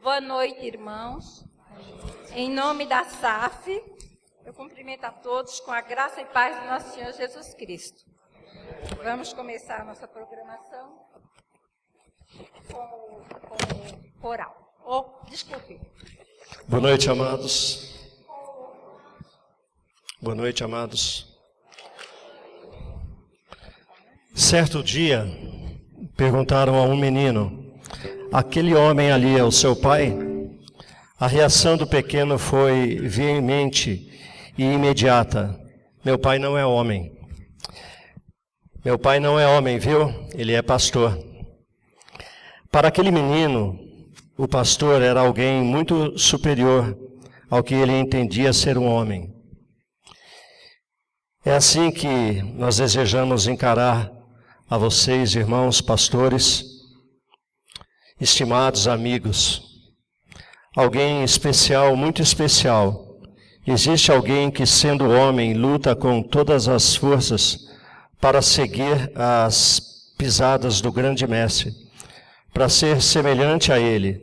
Boa noite, irmãos. Em nome da SAF, eu cumprimento a todos com a graça e paz do nosso Senhor Jesus Cristo. Vamos começar a nossa programação com o coral. Desculpe. Boa noite, amados. Boa noite, amados. Certo dia, perguntaram a um menino: aquele homem ali é o seu pai? A reação do pequeno foi veemente e imediata: meu pai não é homem. Meu pai não é homem, viu? Ele é pastor. Para aquele menino, o pastor era alguém muito superior ao que ele entendia ser um homem. É assim que nós desejamos encarar a vocês, irmãos pastores, estimados amigos. Alguém especial, muito especial. Existe alguém que, sendo homem, luta com todas as forças para seguir as pisadas do grande mestre, para ser semelhante a ele,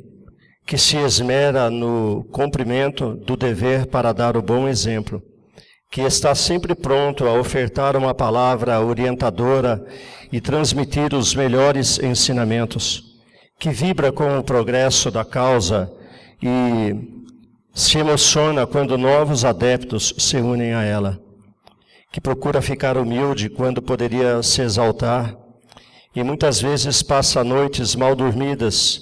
que se esmera no cumprimento do dever para dar o bom exemplo, que está sempre pronto a ofertar uma palavra orientadora e transmitir os melhores ensinamentos, que vibra com o progresso da causa e se emociona quando novos adeptos se unem a ela, que procura ficar humilde quando poderia se exaltar e muitas vezes passa noites mal dormidas,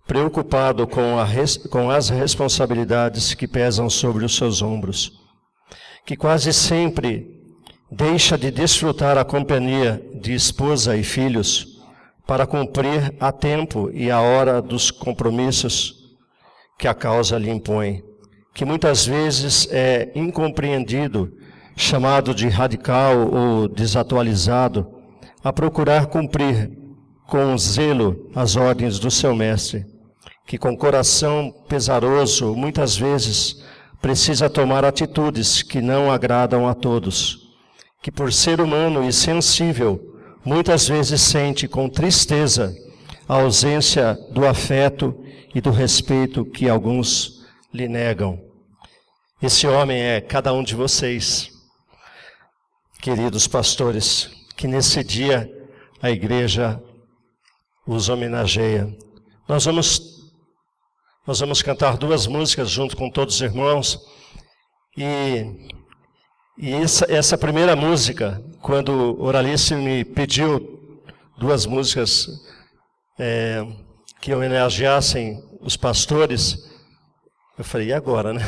preocupado com as responsabilidades que pesam sobre os seus ombros, que quase sempre deixa de desfrutar a companhia de esposa e filhos para cumprir a tempo e a hora dos compromissos que a causa lhe impõe, que muitas vezes é incompreendido, chamado de radical ou desatualizado, a procurar cumprir com zelo as ordens do seu mestre, que com coração pesaroso, muitas vezes, precisa tomar atitudes que não agradam a todos, que por ser humano e sensível, muitas vezes sente com tristeza a ausência do afeto e do respeito que alguns lhe negam. Esse homem é cada um de vocês, queridos pastores, que nesse dia a igreja os homenageia. Nós vamos cantar duas músicas junto com todos os irmãos. E essa primeira música, quando Oralice me pediu duas músicas que homenageassem os pastores, eu falei, e agora, né?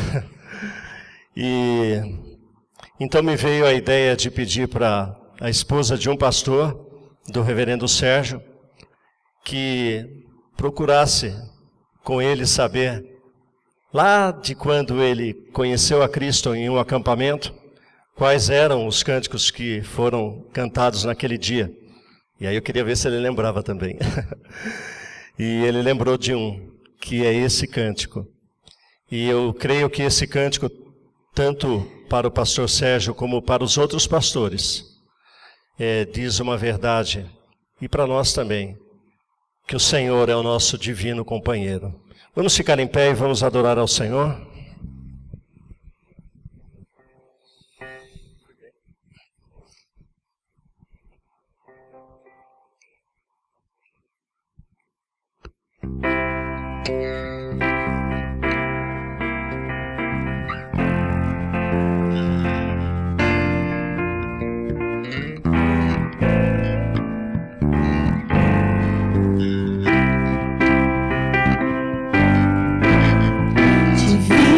E então me veio a ideia de pedir para a esposa de um pastor, do reverendo Sérgio, que procurasse com ele saber, lá de quando ele conheceu a Cristo em um acampamento, quais eram os cânticos que foram cantados naquele dia. E aí eu queria ver se ele lembrava também. E ele lembrou de um, que é esse cântico. E eu creio que esse cântico, tanto para o pastor Sérgio como para os outros pastores, diz uma verdade, e para nós também, que o Senhor é o nosso divino companheiro. Vamos ficar em pé e vamos adorar ao Senhor? Divino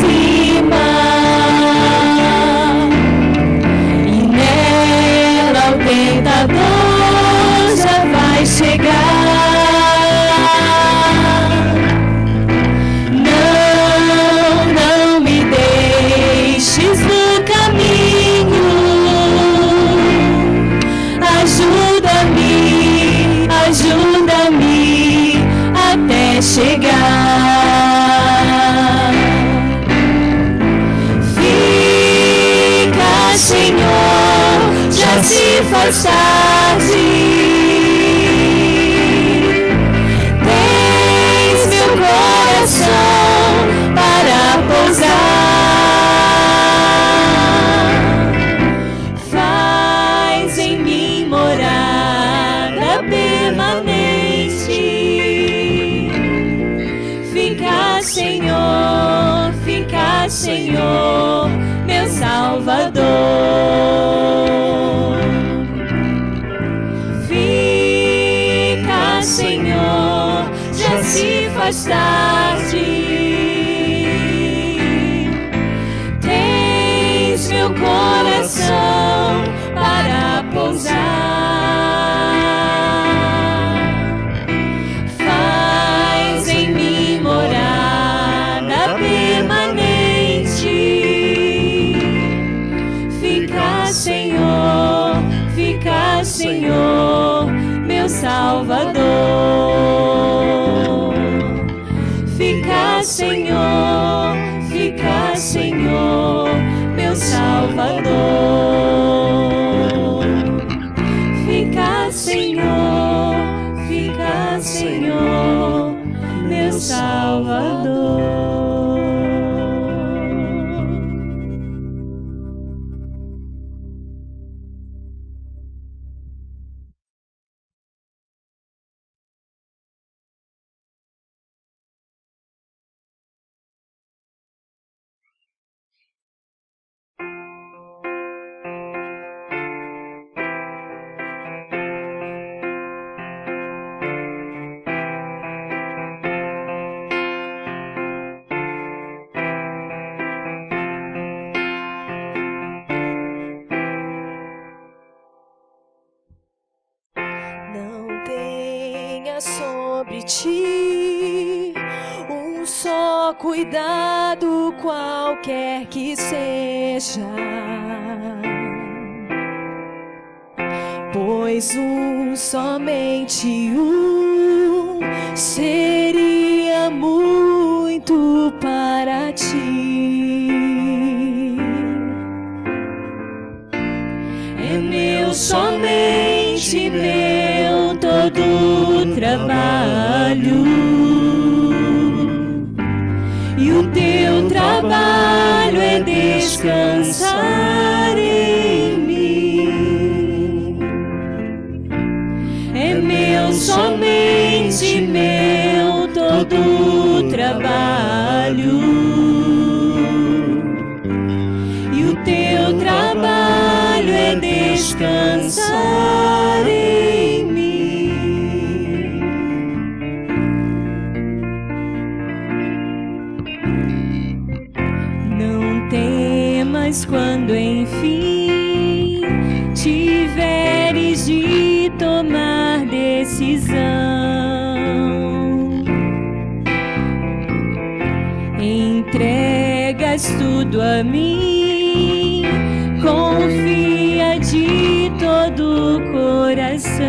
cima, e nela o tentador já vai chegar. Não me deixes no caminho, ajuda-me até chegar. Fica, Senhor, já se faz tarde. Tens meu coração para pousar. Faz em mim morada permanente. Fica, Senhor, meu Salvador. Fica, Senhor, já se faz tarde. Tens meu coração para pousar. Faz em mim morada permanente. Fica, Senhor, meu Salvador. Fica, Senhor, meu Salvador. Fica, Senhor, meu Salvador. Sobre ti só cuidado, qualquer que seja, pois somente seria muito para ti. É meu, somente meu, todo trabalho, e o teu trabalho é descansar em mim. É meu, somente meu, todo trabalho, e o teu trabalho é descansar em mim. Quando enfim tiveres de tomar decisão, entregas tudo a mim, confia de todo o coração.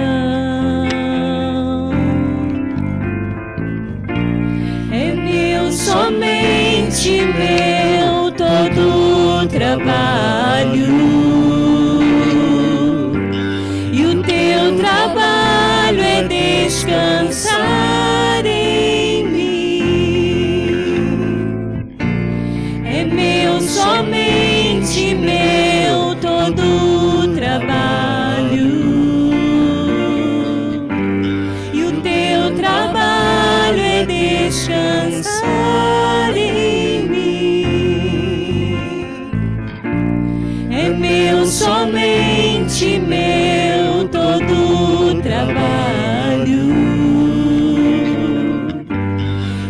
É meu, somente meu, todo trabalho, e o teu trabalho é descansar em mim. É meu, somente meu, todo trabalho, e o teu trabalho é descansar em mim. É meu, somente meu, todo trabalho,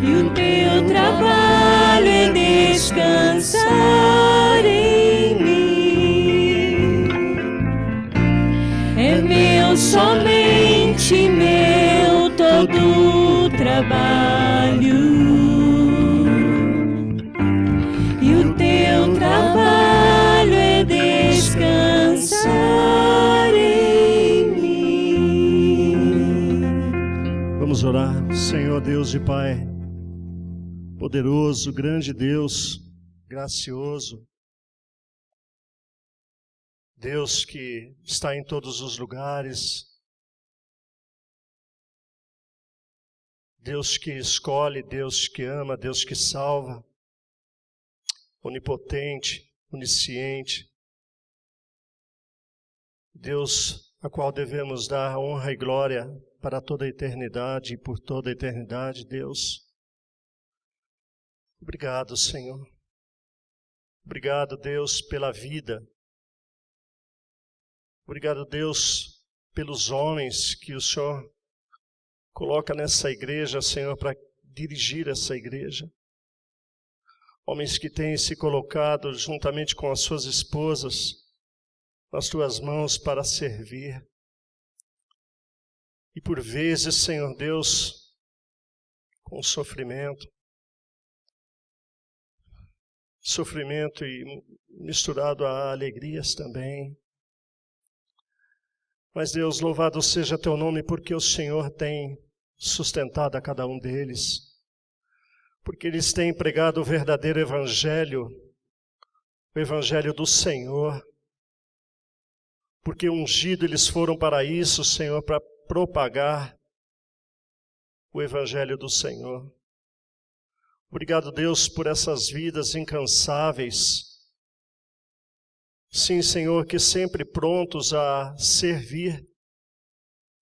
e o teu trabalho é descansar. orar. Senhor Deus e Pai, poderoso, grande Deus, gracioso, Deus que está em todos os lugares, Deus que escolhe, Deus que ama, Deus que salva, onipotente, onisciente, Deus a qual devemos dar honra e glória para toda a eternidade e por toda a eternidade, Deus. Obrigado, Senhor. Obrigado, Deus, pela vida. Obrigado, Deus, pelos homens que o Senhor coloca nessa igreja, Senhor, para dirigir essa igreja. Homens que têm se colocado juntamente com as suas esposas nas tuas mãos para servir. E por vezes, Senhor Deus, com sofrimento e misturado a alegrias também. Mas Deus, louvado seja teu nome, porque o Senhor tem sustentado a cada um deles, porque eles têm pregado o verdadeiro evangelho, o evangelho do Senhor, porque ungido eles foram para isso, Senhor, para propagar o evangelho do Senhor. Obrigado, Deus, por essas vidas incansáveis. Sim, Senhor, que sempre prontos a servir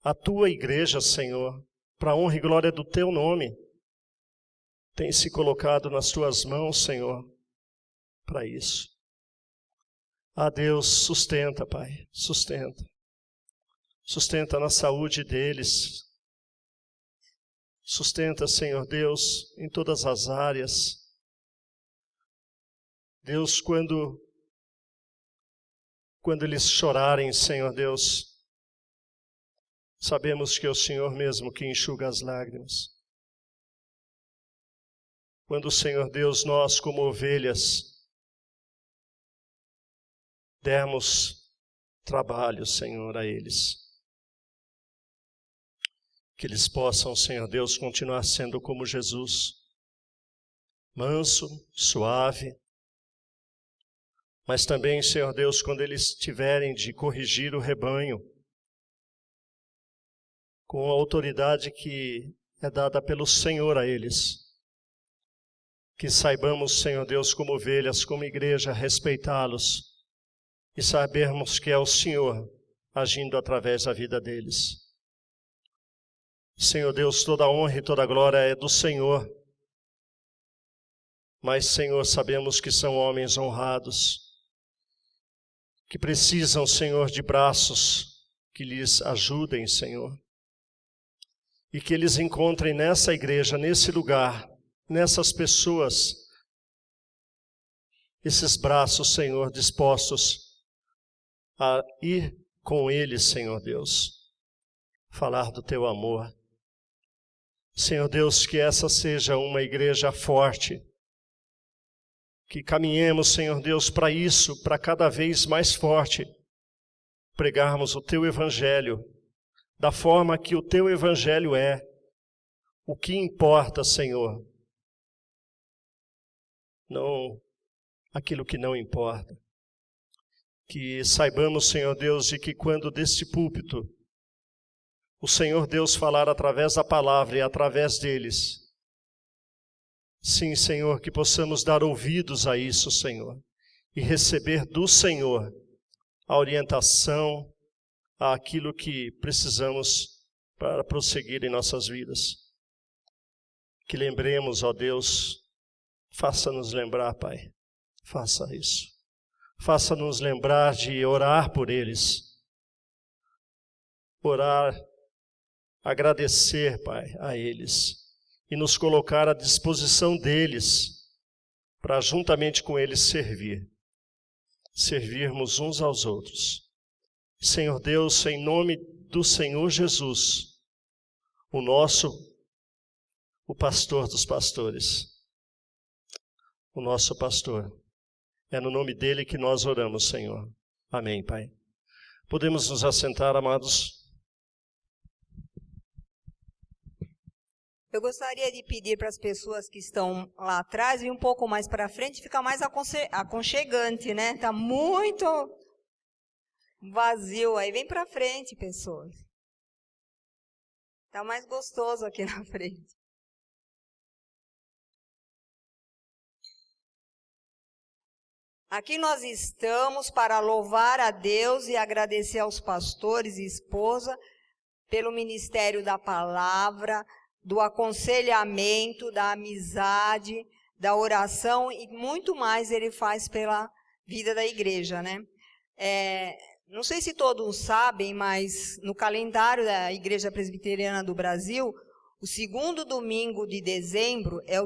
a tua igreja, Senhor, para a honra e glória do teu nome, tem se colocado nas tuas mãos, Senhor, para isso. Ah, Deus, sustenta, Pai, sustenta. Sustenta na saúde deles. Sustenta, Senhor Deus, em todas as áreas. Deus, quando eles chorarem, Senhor Deus, sabemos que é o Senhor mesmo que enxuga as lágrimas. Quando, Senhor Deus, nós como ovelhas dermos trabalho, Senhor, a eles. Que eles possam, Senhor Deus, continuar sendo como Jesus, manso, suave, mas também, Senhor Deus, quando eles tiverem de corrigir o rebanho, com a autoridade que é dada pelo Senhor a eles, que saibamos, Senhor Deus, como ovelhas, como igreja, respeitá-los, e sabermos que é o Senhor agindo através da vida deles. Senhor Deus, toda a honra e toda a glória é do Senhor. Mas, Senhor, sabemos que são homens honrados, que precisam, Senhor, de braços que lhes ajudem, Senhor. E que eles encontrem nessa igreja, nesse lugar, nessas pessoas, esses braços, Senhor, dispostos a ir com eles, Senhor Deus, falar do teu amor. Senhor Deus, que essa seja uma igreja forte, que caminhemos, Senhor Deus, para isso, para cada vez mais forte, pregarmos o teu evangelho, da forma que o teu evangelho é. O que importa, Senhor, não aquilo que não importa. Que saibamos, Senhor Deus, de que quando deste púlpito o Senhor Deus falar através da palavra e através deles, sim, Senhor, que possamos dar ouvidos a isso, Senhor, e receber do Senhor a orientação, àquilo que precisamos para prosseguir em nossas vidas. Que lembremos, ó Deus, faça-nos lembrar, Pai, faça isso. Faça-nos lembrar de orar por eles. Orar, agradecer, Pai, a eles. E nos colocar à disposição deles, para juntamente com eles servir. Servirmos uns aos outros. Senhor Deus, em nome do Senhor Jesus, o pastor dos pastores, o nosso pastor. É no nome dele que nós oramos, Senhor. Amém, Pai. Podemos nos assentar, amados? Eu gostaria de pedir para as pessoas que estão lá atrás vir um pouco mais para frente, ficar mais aconchegante, né? Tá muito vazio aí. Vem para frente, pessoas. Tá mais gostoso aqui na frente. Aqui nós estamos para louvar a Deus e agradecer aos pastores e esposa pelo ministério da palavra, do aconselhamento, da amizade, da oração e muito mais ele faz pela vida da igreja, né? Não sei se todos sabem, mas no calendário da Igreja Presbiteriana do Brasil, o segundo domingo de dezembro é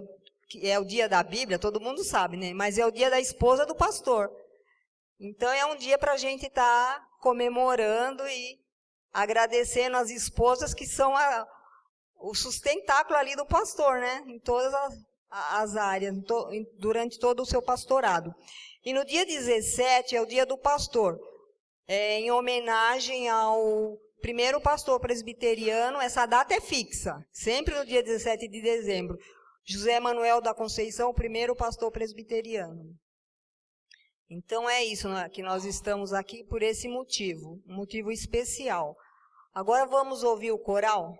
o dia da Bíblia, todo mundo sabe, né? Mas é o dia da esposa do pastor. Então é um dia para a gente estar comemorando e agradecendo as esposas que são o sustentáculo ali do pastor, né? Em todas as áreas, durante todo o seu pastorado. E no dia 17 é o dia do pastor, em homenagem ao primeiro pastor presbiteriano. Essa data é fixa, sempre no dia 17 de dezembro. José Manuel da Conceição, o primeiro pastor presbiteriano. Então é isso, né, que nós estamos aqui por esse motivo, um motivo especial. Agora vamos ouvir o coral.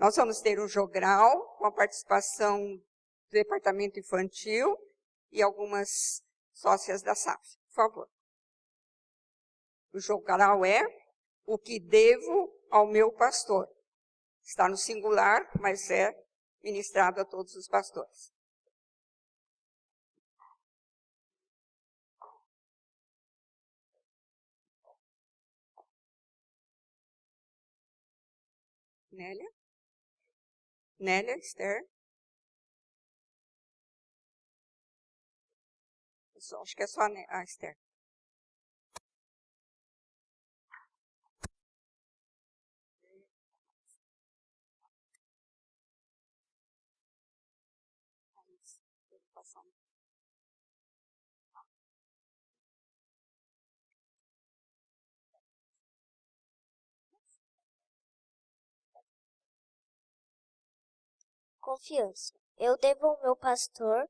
Nós vamos ter um jogral com a participação do departamento infantil e algumas sócias da SAF. Por favor. O jogral é o que devo ao meu pastor. Está no singular, mas é ministrado a todos os pastores. Nélia? Nélia, Esther? Acho que é só a Esther. Confiança. Eu devo ao meu pastor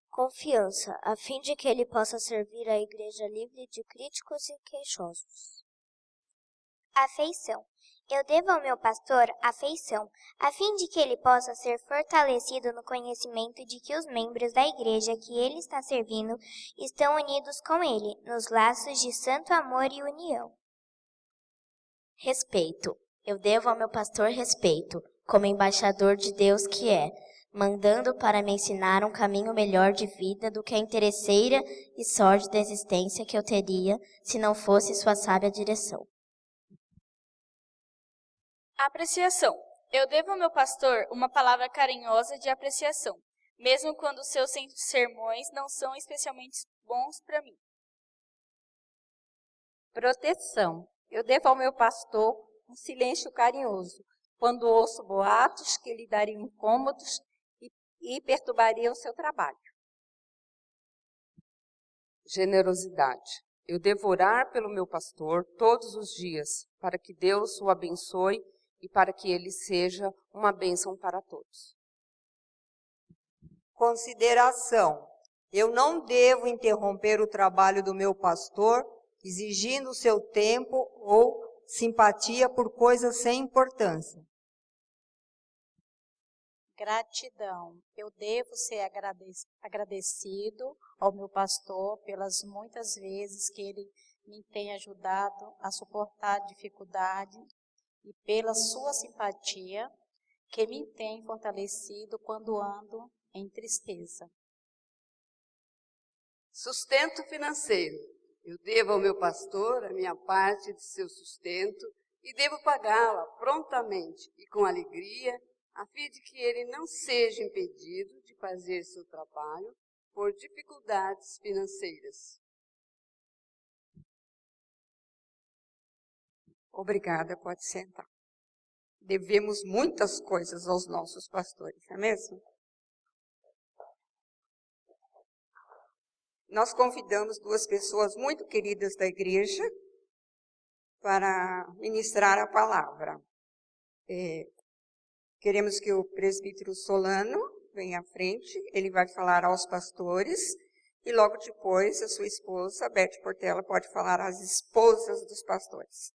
confiança, a fim de que ele possa servir a igreja livre de críticos e queixosos. Afeição. Eu devo ao meu pastor afeição, a fim de que ele possa ser fortalecido no conhecimento de que os membros da igreja que ele está servindo estão unidos com ele, nos laços de santo amor e união. Respeito. Eu devo ao meu pastor respeito, como embaixador de Deus que é, mandando para me ensinar um caminho melhor de vida do que a interesseira e sórdida existência que eu teria se não fosse sua sábia direção. Apreciação. Eu devo ao meu pastor uma palavra carinhosa de apreciação, mesmo quando seus sermões não são especialmente bons para mim. Proteção. Eu devo ao meu pastor um silêncio carinhoso, quando ouço boatos que lhe dariam incômodos e perturbariam seu trabalho. Generosidade. Eu devo orar pelo meu pastor todos os dias, para que Deus o abençoe e para que ele seja uma bênção para todos. Consideração. Eu não devo interromper o trabalho do meu pastor, exigindo o seu tempo ou simpatia por coisas sem importância. Gratidão. Eu devo ser agradecido ao meu pastor pelas muitas vezes que ele me tem ajudado a suportar a dificuldade e pela sua simpatia que me tem fortalecido quando ando em tristeza. Sustento financeiro. Eu devo ao meu pastor a minha parte de seu sustento e devo pagá-la prontamente e com alegria, a fim de que ele não seja impedido de fazer seu trabalho por dificuldades financeiras. Obrigada, pode sentar. Devemos muitas coisas aos nossos pastores, não é mesmo? Nós convidamos duas pessoas muito queridas da igreja para ministrar a palavra. Queremos que o presbítero Solano venha à frente, ele vai falar aos pastores, e logo depois a sua esposa, Beth Portela, pode falar às esposas dos pastores.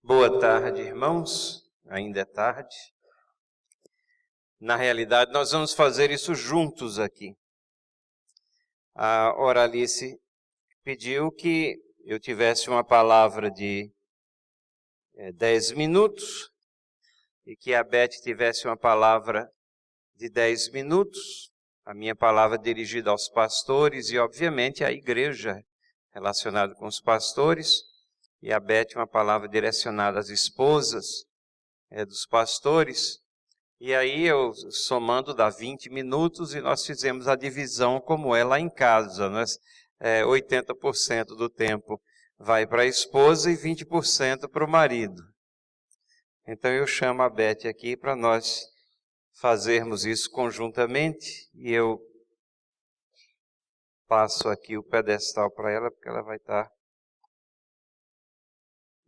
Boa tarde, irmãos. Ainda é tarde. Na realidade, nós vamos fazer isso juntos aqui. A Oralice pediu que eu tivesse uma palavra de 10 minutos e que a Beth tivesse uma palavra de 10 minutos. A minha palavra dirigida aos pastores e, obviamente, à igreja relacionada com os pastores. E a Beth uma palavra direcionada às esposas dos pastores. E aí eu, somando, dá 20 minutos e nós fizemos a divisão como é lá em casa. 80% do tempo vai para a esposa e 20% para o marido. Então eu chamo a Beth aqui para nós fazermos isso conjuntamente. E eu passo aqui o pedestal para ela, porque ela vai estar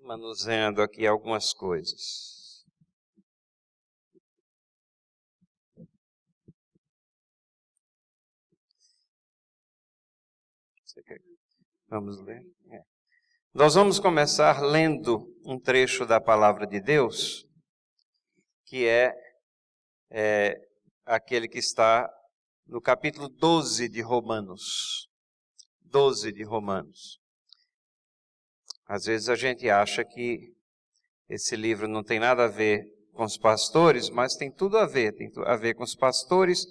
manuseando aqui algumas coisas. Você quer? Vamos ler? Nós vamos começar lendo um trecho da palavra de Deus, que é aquele que está no capítulo 12 de Romanos. 12 de Romanos. Às vezes a gente acha que esse livro não tem nada a ver com os pastores, mas tem tudo a ver. Tem a ver com os pastores,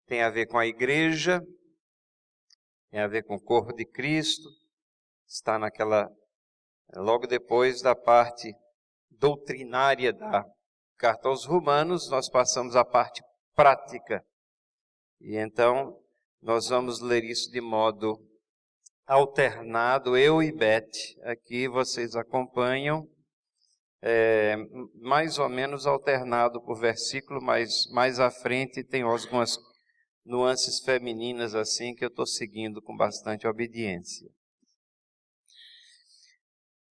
tem a ver com a igreja, tem a ver com o corpo de Cristo. Está logo depois da parte doutrinária da carta aos Romanos, nós passamos à parte prática. E então, nós vamos ler isso de modo alternado, eu e Beth. Aqui vocês acompanham, mais ou menos alternado por versículo, mas mais à frente tem algumas nuances femininas assim que eu estou seguindo com bastante obediência.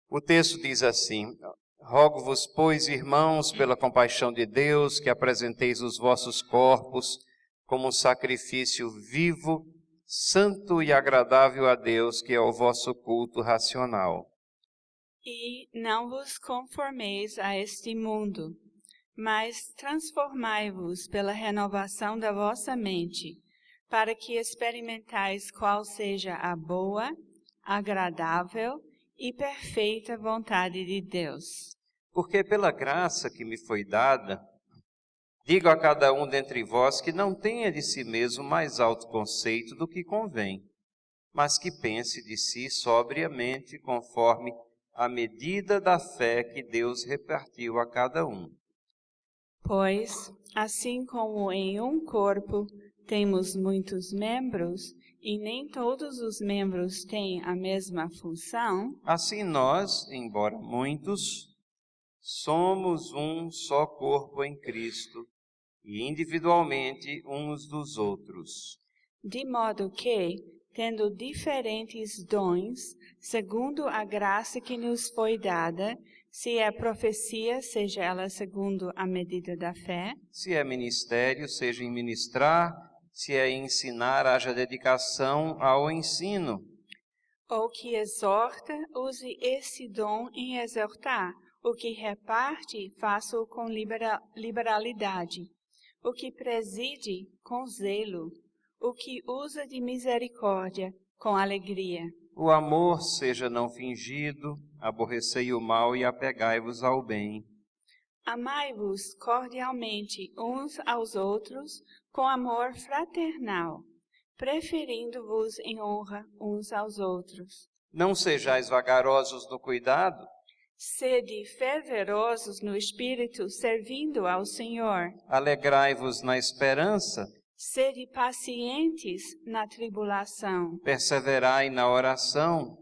O texto diz assim: rogo-vos, pois, irmãos, pela compaixão de Deus, que apresenteis os vossos corpos como um sacrifício vivo, santo e agradável a Deus, que é o vosso culto racional. E não vos conformeis a este mundo, mas transformai-vos pela renovação da vossa mente, para que experimentais qual seja a boa, agradável e perfeita vontade de Deus. Porque pela graça que me foi dada, digo a cada um dentre vós que não tenha de si mesmo mais alto conceito do que convém, mas que pense de si sobriamente, conforme a medida da fé que Deus repartiu a cada um. Pois, assim como em um corpo temos muitos membros, e nem todos os membros têm a mesma função, assim nós, embora muitos, somos um só corpo em Cristo, e individualmente uns dos outros. De modo que, tendo diferentes dons, segundo a graça que nos foi dada, se é profecia, seja ela segundo a medida da fé. Se é ministério, seja em ministrar. Se é ensinar, haja dedicação ao ensino. O que exorta, use esse dom em exortar. O que reparte, faça-o com liberalidade. O que preside, com zelo. O que usa de misericórdia, com alegria. O amor seja não fingido, aborrecei o mal e apegai-vos ao bem. Amai-vos cordialmente uns aos outros, com amor fraternal, preferindo-vos em honra uns aos outros. Não sejais vagarosos no cuidado. Sede fervorosos no espírito, servindo ao Senhor. Alegrai-vos na esperança. Sede pacientes na tribulação. Perseverai na oração.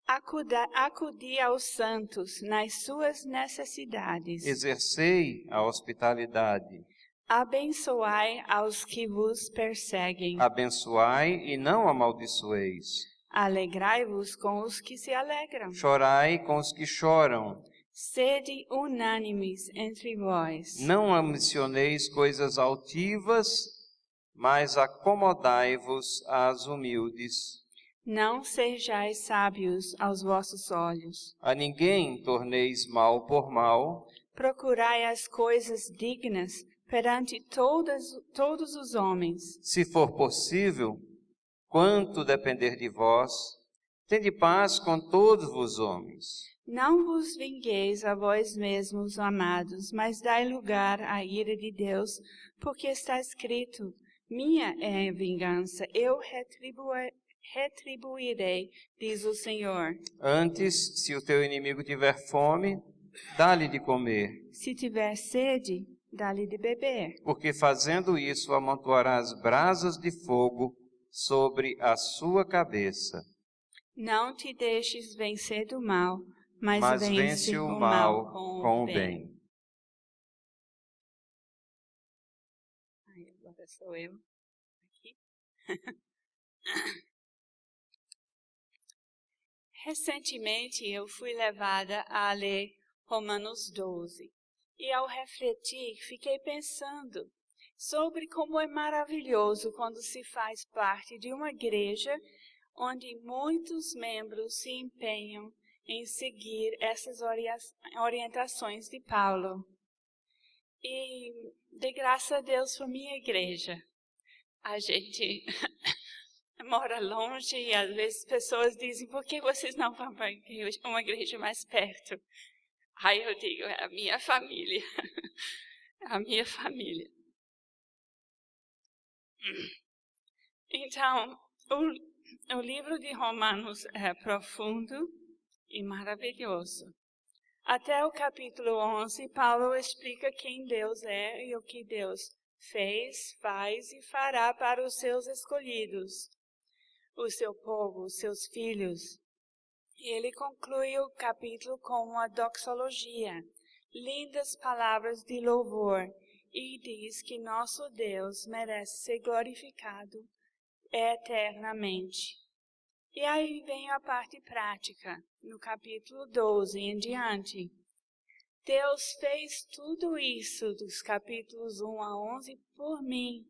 Acudi aos santos nas suas necessidades. Exercei a hospitalidade. Abençoai aos que vos perseguem. Abençoai e não amaldiçoeis. Alegrai-vos com os que se alegram. Chorai com os que choram. Sede unânimes entre vós. Não ambicioneis coisas altivas, mas acomodai-vos às humildes. Não sejais sábios aos vossos olhos. A ninguém torneis mal por mal. Procurai as coisas dignas perante todos os homens. Se for possível, quanto depender de vós, tende paz com todos os homens. Não vos vingueis a vós mesmos, amados, mas dai lugar à ira de Deus, porque está escrito: minha é a vingança, eu retribuirei, diz o Senhor. Antes, se o teu inimigo tiver fome, dá-lhe de comer. Se tiver sede, dá-lhe de beber. Porque fazendo isso, amontoarás brasas de fogo sobre a sua cabeça. Não te deixes vencer do mal, mas vence o mal com o bem. Agora sou eu aqui. Recentemente eu fui levada a ler Romanos 12 e ao refletir fiquei pensando sobre como é maravilhoso quando se faz parte de uma igreja onde muitos membros se empenham em seguir essas orientações de Paulo. E, de graças a Deus, por minha igreja. A gente mora longe e às vezes pessoas dizem, por que vocês não vão para uma igreja mais perto? Aí eu digo, é a minha família. A minha família. Então, o livro de Romanos é profundo e maravilhoso. Até o capítulo 11, Paulo explica quem Deus é e o que Deus fez, faz e fará para os seus escolhidos, o seu povo, os seus filhos. E ele conclui o capítulo com uma doxologia, lindas palavras de louvor, e diz que nosso Deus merece ser glorificado eternamente. E aí vem a parte prática, no capítulo 12 em diante. Deus fez tudo isso dos capítulos 1 a 11 por mim.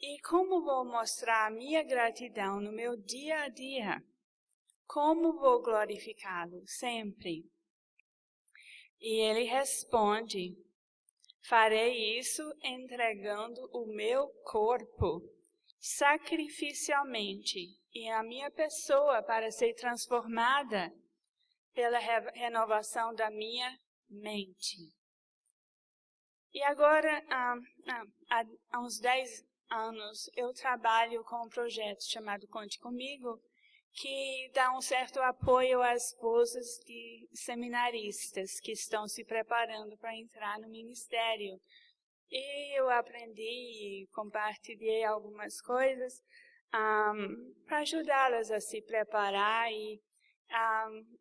E como vou mostrar a minha gratidão no meu dia a dia? Como vou glorificá-lo sempre? E ele responde, farei isso entregando o meu corpo sacrificialmente e a minha pessoa para ser transformada pela renovação da minha mente. E agora, há uns 10 anos, eu trabalho com um projeto chamado Conte Comigo, que dá um certo apoio às esposas de seminaristas que estão se preparando para entrar no ministério. E eu aprendi e compartilhei algumas coisas para ajudá-las a se preparar e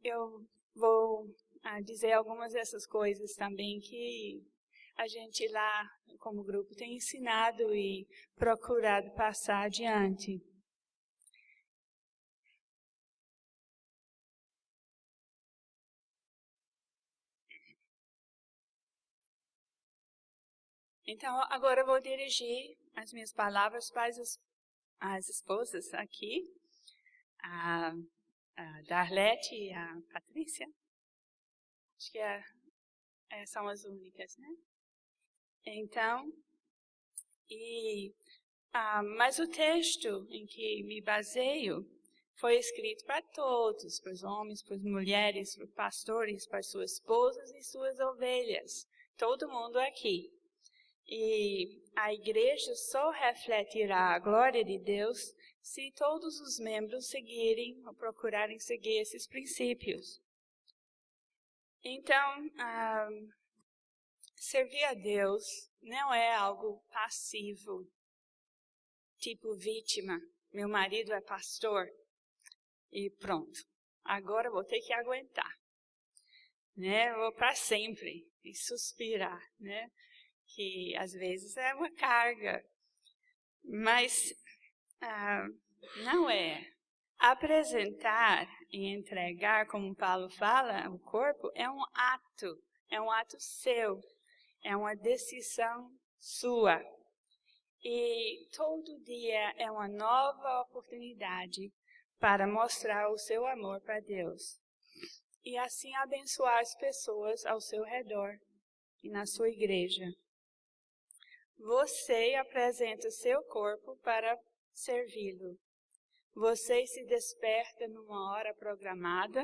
eu vou dizer algumas dessas coisas também que a gente lá, como grupo, tem ensinado e procurado passar adiante. Então, agora eu vou dirigir as minhas palavras para as esposas aqui, a Darlete e a Patrícia. Acho que são as únicas, né? Então, mas o texto em que me baseio foi escrito para todos, para os homens, para as mulheres, para os pastores, para suas esposas e suas ovelhas. Todo mundo aqui. E a igreja só refletirá a glória de Deus se todos os membros seguirem ou procurarem seguir esses princípios. Então, servir a Deus não é algo passivo, tipo vítima. Meu marido é pastor e pronto, agora vou ter que aguentar, né? Vou para sempre e suspirar, né? Que às vezes é uma carga, mas não é. Apresentar e entregar, como Paulo fala, o corpo é um ato seu, é uma decisão sua. E todo dia é uma nova oportunidade para mostrar o seu amor para Deus e assim abençoar as pessoas ao seu redor e na sua igreja. Você apresenta seu corpo para servi-lo. Você se desperta numa hora programada,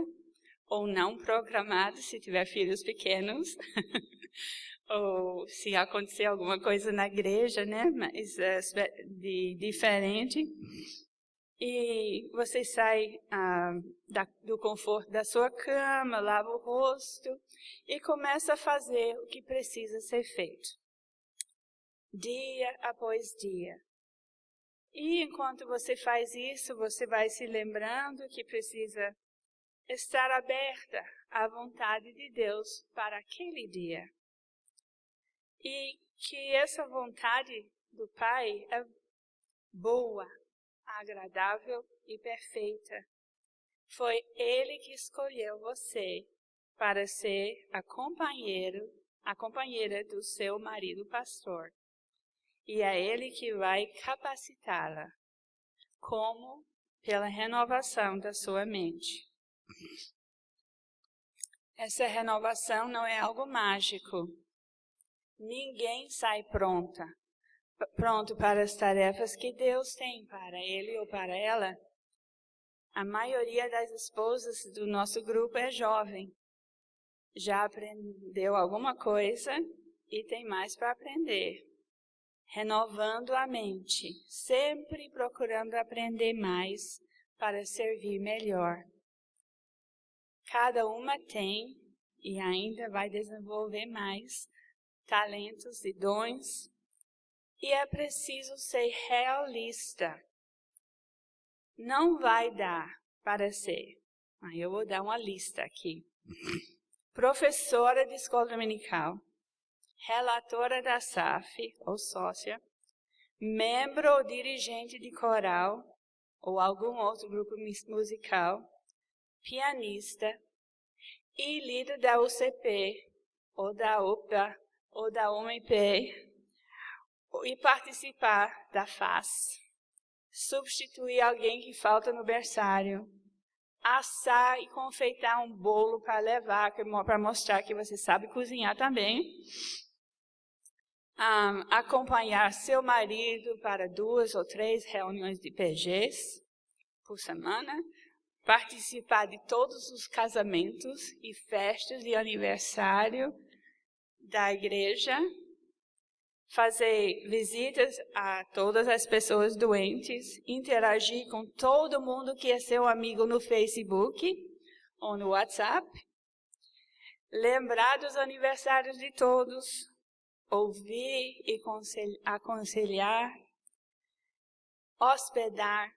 ou não programada, se tiver filhos pequenos, ou se acontecer alguma coisa na igreja, né, mas diferente. E você sai do conforto da sua cama, lava o rosto e começa a fazer o que precisa ser feito. Dia após dia. E enquanto você faz isso, você vai se lembrando que precisa estar aberta à vontade de Deus para aquele dia. E que essa vontade do Pai é boa, agradável e perfeita. Foi Ele que escolheu você para ser a companheira do seu marido pastor. E é Ele que vai capacitá-la como pela renovação da sua mente. Essa renovação não é algo mágico. Ninguém sai pronto para as tarefas que Deus tem para ele ou para ela. A maioria das esposas do nosso grupo é jovem. Já aprendeu alguma coisa e tem mais para aprender. Renovando a mente, sempre procurando aprender mais para servir melhor. Cada uma tem e ainda vai desenvolver mais talentos e dons. E é preciso ser realista. Não vai dar para ser. Eu vou dar uma lista aqui. Professora de escola dominical, relatora da SAF, ou sócia, membro ou dirigente de coral, ou algum outro grupo musical, pianista e líder da UCP, ou da UPA, ou da UMP, e participar da FAS, substituir alguém que falta no berçário, assar e confeitar um bolo para levar, para mostrar que você sabe cozinhar também, acompanhar seu marido para 2 ou 3 reuniões de PGs por semana, participar de todos os casamentos e festas de aniversário da igreja, fazer visitas a todas as pessoas doentes, interagir com todo mundo que é seu amigo no Facebook ou no WhatsApp, lembrar dos aniversários de todos, ouvir e aconselhar, hospedar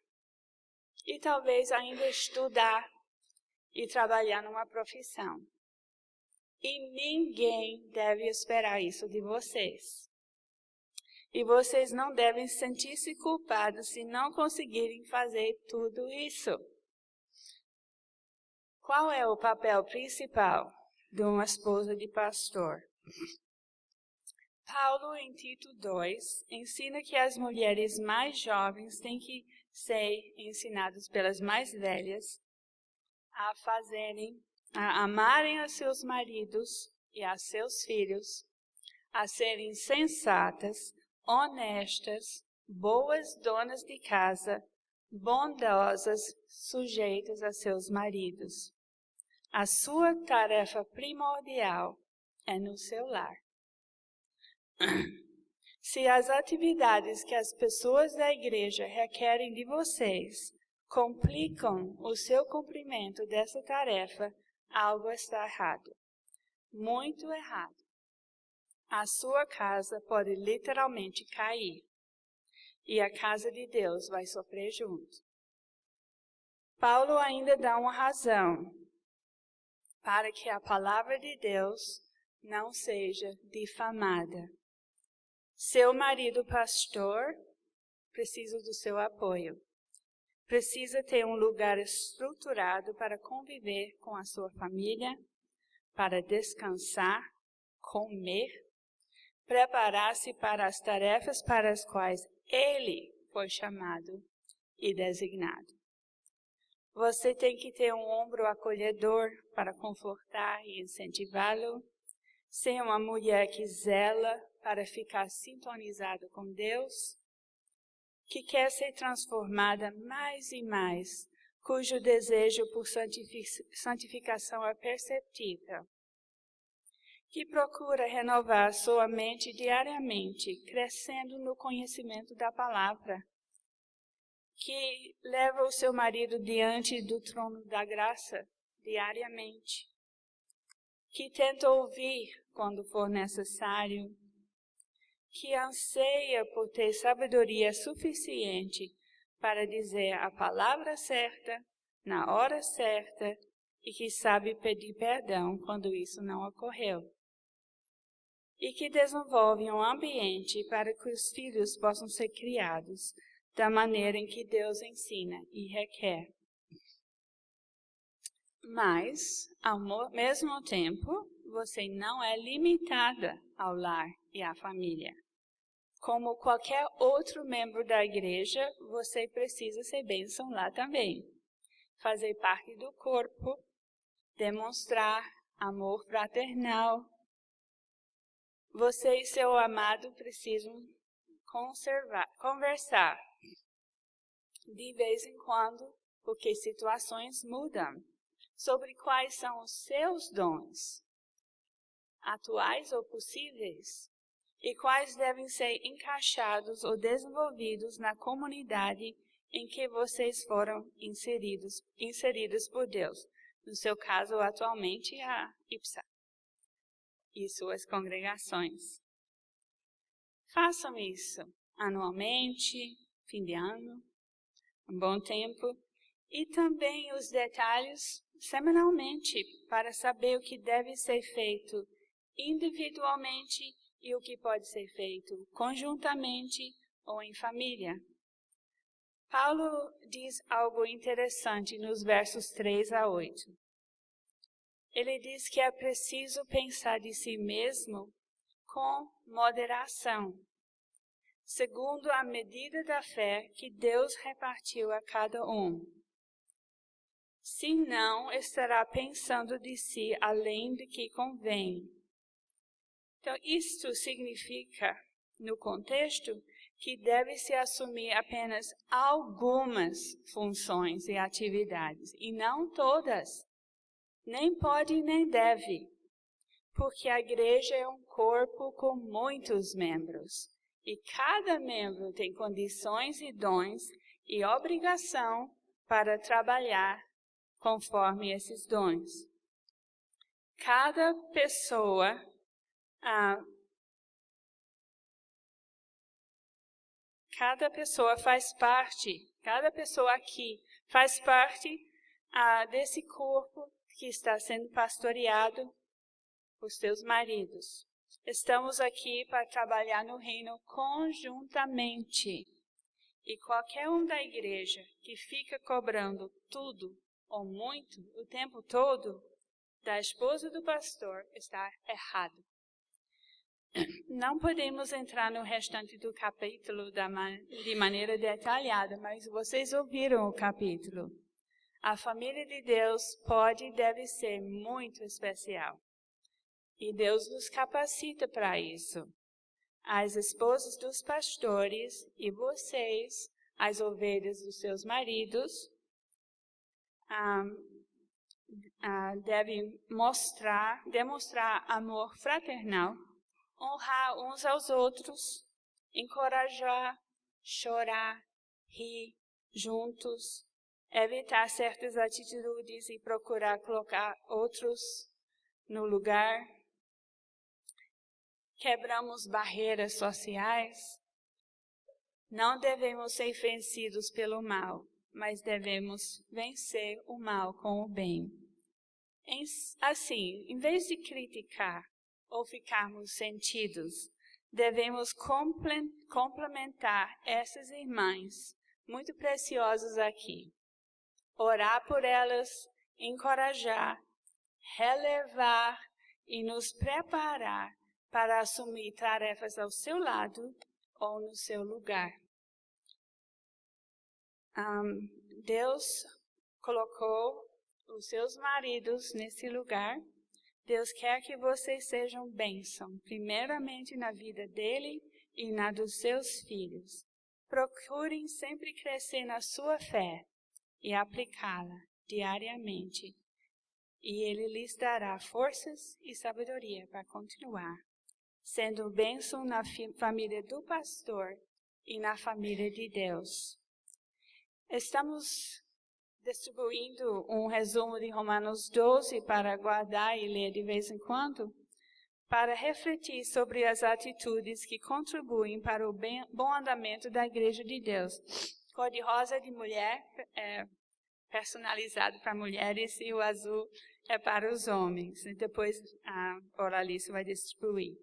e talvez ainda estudar e trabalhar numa profissão. E ninguém deve esperar isso de vocês. E vocês não devem sentir-se culpados se não conseguirem fazer tudo isso. Qual é o papel principal de uma esposa de pastor? Paulo, em Tito 2, ensina que as mulheres mais jovens têm que ser ensinadas pelas mais velhas a amarem a seus maridos e a seus filhos, a serem sensatas, honestas, boas donas de casa, bondosas, sujeitas a seus maridos. A sua tarefa primordial é no seu lar. Se as atividades que as pessoas da igreja requerem de vocês complicam o seu cumprimento dessa tarefa, algo está errado. Muito errado. A sua casa pode literalmente cair. E a casa de Deus vai sofrer junto. Paulo ainda dá uma razão para que a palavra de Deus não seja difamada. Seu marido pastor precisa do seu apoio. Precisa ter um lugar estruturado para conviver com a sua família, para descansar, comer, preparar-se para as tarefas para as quais ele foi chamado e designado. Você tem que ter um ombro acolhedor para confortar e incentivá-lo, ser uma mulher que zela para ficar sintonizada com Deus, que quer ser transformada mais e mais, cujo desejo por santificação é perceptível, que procura renovar sua mente diariamente, crescendo no conhecimento da palavra, que leva o seu marido diante do trono da graça diariamente, que tenta ouvir quando for necessário, que anseia por ter sabedoria suficiente para dizer a palavra certa, na hora certa, e que sabe pedir perdão quando isso não ocorreu. E que desenvolve um ambiente para que os filhos possam ser criados da maneira em que Deus ensina e requer. Mas, ao mesmo tempo, você não é limitada ao lar e à família. Como qualquer outro membro da igreja, você precisa ser bênção lá também. Fazer parte do corpo, demonstrar amor fraternal. Você e seu amado precisam conversar de vez em quando, porque situações mudam, sobre quais são os seus dons, atuais ou possíveis, e quais devem ser encaixados ou desenvolvidos na comunidade em que vocês foram inseridos por Deus. No seu caso, atualmente, a IPSA e suas congregações. Façam isso anualmente, fim de ano, um bom tempo, e também os detalhes semanalmente, para saber o que deve ser feito individualmente e o que pode ser feito conjuntamente ou em família. Paulo diz algo interessante nos versos 3 a 8. Ele diz que é preciso pensar de si mesmo com moderação, segundo a medida da fé que Deus repartiu a cada um. Senão, estará pensando de si além do que convém. Então, isto significa, no contexto, que deve-se assumir apenas algumas funções e atividades, e não todas. Nem pode nem deve, porque a igreja é um corpo com muitos membros, e cada membro tem condições e dons e obrigação para trabalhar conforme esses dons. Cada pessoa faz parte, cada pessoa aqui faz parte desse corpo que está sendo pastoreado por seus maridos. Estamos aqui para trabalhar no reino conjuntamente. E qualquer um da igreja que fica cobrando tudo ou muito o tempo todo da esposa do pastor está errado. Não podemos entrar no restante do capítulo de maneira detalhada, mas vocês ouviram o capítulo. A família de Deus pode e deve ser muito especial. E Deus nos capacita para isso. As esposas dos pastores e vocês, as ovelhas dos seus maridos, devem demonstrar amor fraternal, honrar uns aos outros, encorajar, chorar, rir juntos, evitar certas atitudes e procurar colocar outros no lugar. Quebramos barreiras sociais. Não devemos ser vencidos pelo mal, mas devemos vencer o mal com o bem. Assim, em vez de criticar ou ficarmos sentidos, devemos complementar essas irmãs muito preciosas aqui. Orar por elas, encorajar, relevar e nos preparar para assumir tarefas ao seu lado ou no seu lugar. Deus colocou os seus maridos nesse lugar. Deus quer que vocês sejam bênção, primeiramente na vida dele e na dos seus filhos. Procurem sempre crescer na sua fé e aplicá-la diariamente. E ele lhes dará forças e sabedoria para continuar sendo bênção na família do pastor e na família de Deus. Estamos distribuindo um resumo de Romanos 12 para guardar e ler de vez em quando, para refletir sobre as atitudes que contribuem para o bom andamento da Igreja de Deus. Cor-de-rosa de mulher, personalizado para mulheres, e o azul é para os homens. E depois a Oralice vai distribuir.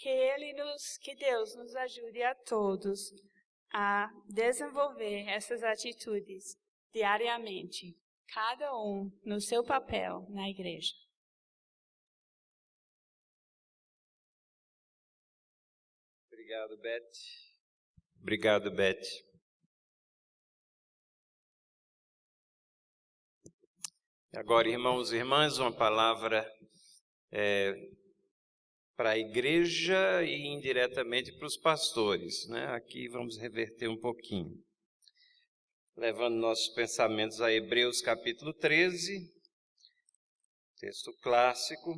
Que Deus nos ajude a todos a desenvolver essas atitudes diariamente, cada um no seu papel na igreja. Obrigado, Beth. Obrigado, Beth. Agora, irmãos e irmãs, uma palavra para a igreja e indiretamente para os pastores, né? Aqui vamos reverter um pouquinho, levando nossos pensamentos a Hebreus capítulo 13, texto clássico,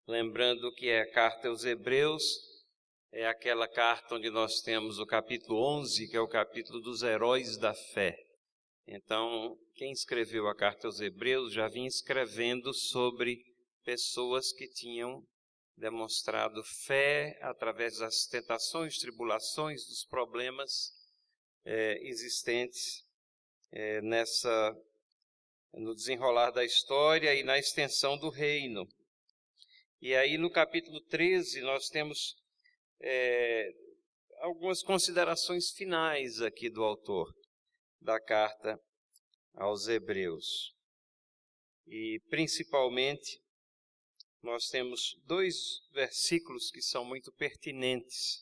lembrando que a carta aos Hebreus é aquela carta onde nós temos o capítulo 11, que é o capítulo dos heróis da fé. Então, quem escreveu a carta aos Hebreus já vinha escrevendo sobre pessoas que tinham demonstrado fé através das tentações, tribulações, dos problemas existentes no desenrolar da história e na extensão do reino. E aí no capítulo 13 nós temos algumas considerações finais aqui do autor da carta aos Hebreus. E principalmente nós temos 2 versículos que são muito pertinentes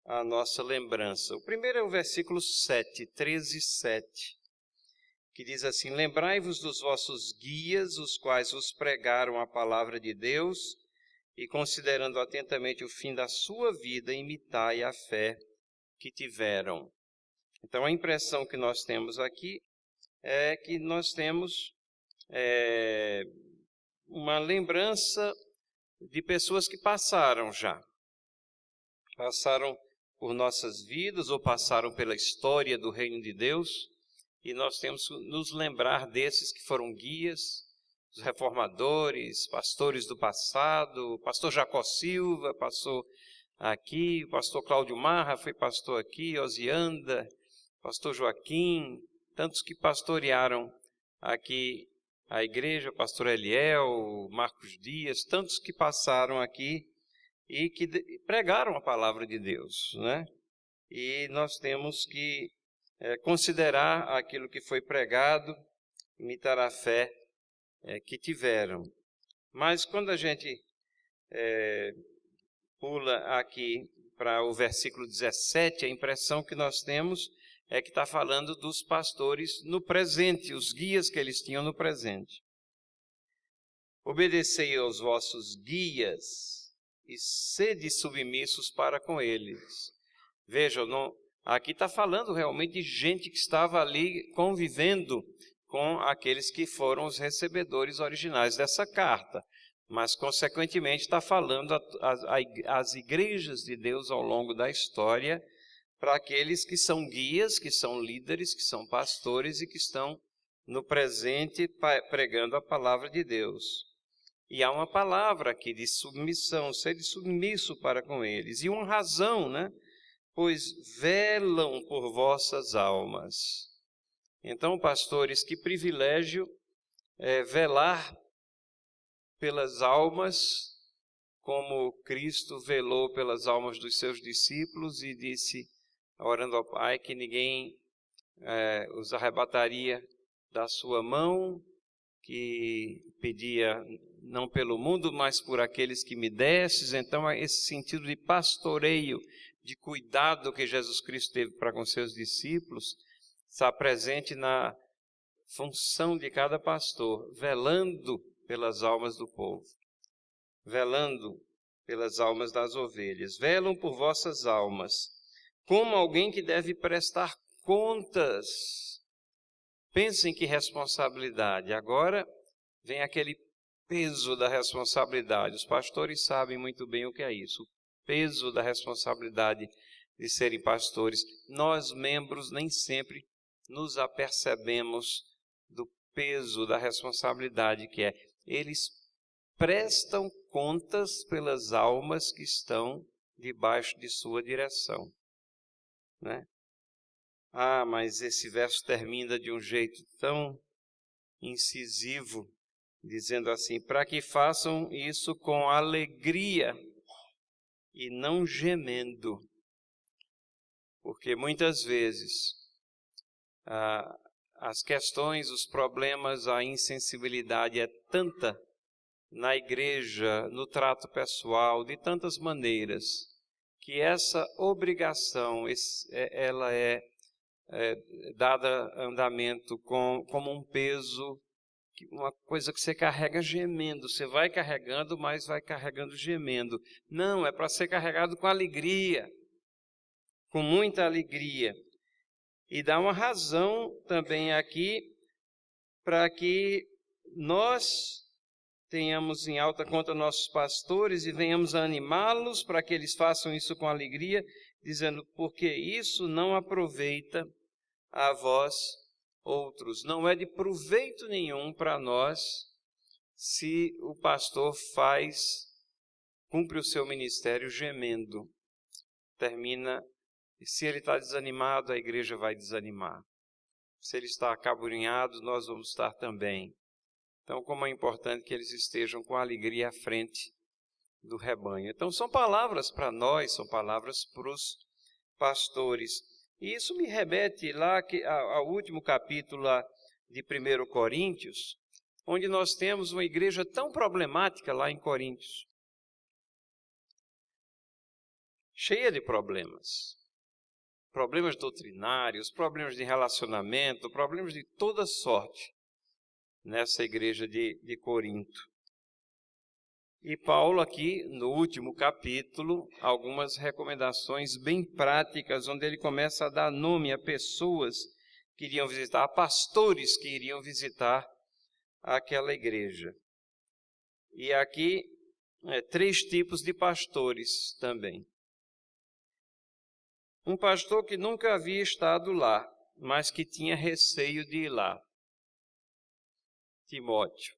à nossa lembrança. O primeiro é o versículo 7, 13, 7, que diz assim: lembrai-vos dos vossos guias, os quais vos pregaram a palavra de Deus, e considerando atentamente o fim da sua vida, imitai a fé que tiveram. Então, a impressão que nós temos aqui é que nós temos uma lembrança de pessoas que passaram por nossas vidas ou passaram pela história do reino de Deus, e nós temos que nos lembrar desses que foram guias, os reformadores, pastores do passado. O pastor Jacó Silva passou aqui, o pastor Cláudio Marra foi pastor aqui, Osianda, pastor Joaquim, tantos que pastorearam aqui a igreja, o pastor Eliel, Marcos Dias, tantos que passaram aqui e que pregaram a palavra de Deus, né? E nós temos que considerar aquilo que foi pregado, imitar a fé que tiveram. Mas quando a gente pula aqui para o versículo 17, a impressão que nós temos é que está falando dos pastores no presente, os guias que eles tinham no presente. Obedecei aos vossos guias e sede submissos para com eles. Vejam, aqui está falando realmente de gente que estava ali convivendo com aqueles que foram os recebedores originais dessa carta, mas consequentemente está falando às igrejas de Deus ao longo da história, para aqueles que são guias, que são líderes, que são pastores e que estão no presente pregando a palavra de Deus. E há uma palavra aqui de submissão, sede submisso para com eles. E uma razão, né? Pois velam por vossas almas. Então, pastores, que privilégio velar pelas almas, como Cristo velou pelas almas dos seus discípulos e disse, orando ao Pai, que ninguém os arrebataria da sua mão, que pedia não pelo mundo, mas por aqueles que me desses. Então, esse sentido de pastoreio, de cuidado que Jesus Cristo teve para com seus discípulos, está presente na função de cada pastor, velando pelas almas do povo, velando pelas almas das ovelhas. Velam por vossas almas, como alguém que deve prestar contas. Pensem que responsabilidade. Agora vem aquele peso da responsabilidade. Os pastores sabem muito bem o que é isso. O peso da responsabilidade de serem pastores. Nós, membros, nem sempre nos apercebemos do peso da responsabilidade que é. Eles prestam contas pelas almas que estão debaixo de sua direção, né? Ah, mas esse verso termina de um jeito tão incisivo, dizendo assim: para que façam isso com alegria e não gemendo. Porque muitas vezes as questões, os problemas, a insensibilidade é tanta na igreja, no trato pessoal, de tantas maneiras, que essa obrigação, ela é dada andamento como um peso, uma coisa que você carrega gemendo. Você vai carregando, mas vai carregando gemendo. Não, é para ser carregado com alegria, com muita alegria. E dá uma razão também aqui para que nós tenhamos em alta conta nossos pastores e venhamos a animá-los para que eles façam isso com alegria, dizendo, porque isso não aproveita a vós outros. Não é de proveito nenhum para nós se o pastor cumpre o seu ministério gemendo. Termina, se ele está desanimado, a igreja vai desanimar. Se ele está acabrunhado, nós vamos estar também. Então, como é importante que eles estejam com alegria à frente do rebanho. Então, são palavras para nós, são palavras para os pastores. E isso me remete lá ao último capítulo lá de 1 Coríntios, onde nós temos uma igreja tão problemática lá em Coríntios. Cheia de problemas. Problemas doutrinários, problemas de relacionamento, problemas de toda sorte nessa igreja de Corinto. E Paulo aqui, no último capítulo, algumas recomendações bem práticas, onde ele começa a dar nome a pessoas que iriam visitar, a pastores que iriam visitar aquela igreja. E aqui, 3 tipos de pastores também. Um pastor que nunca havia estado lá, mas que tinha receio de ir lá. Timóteo.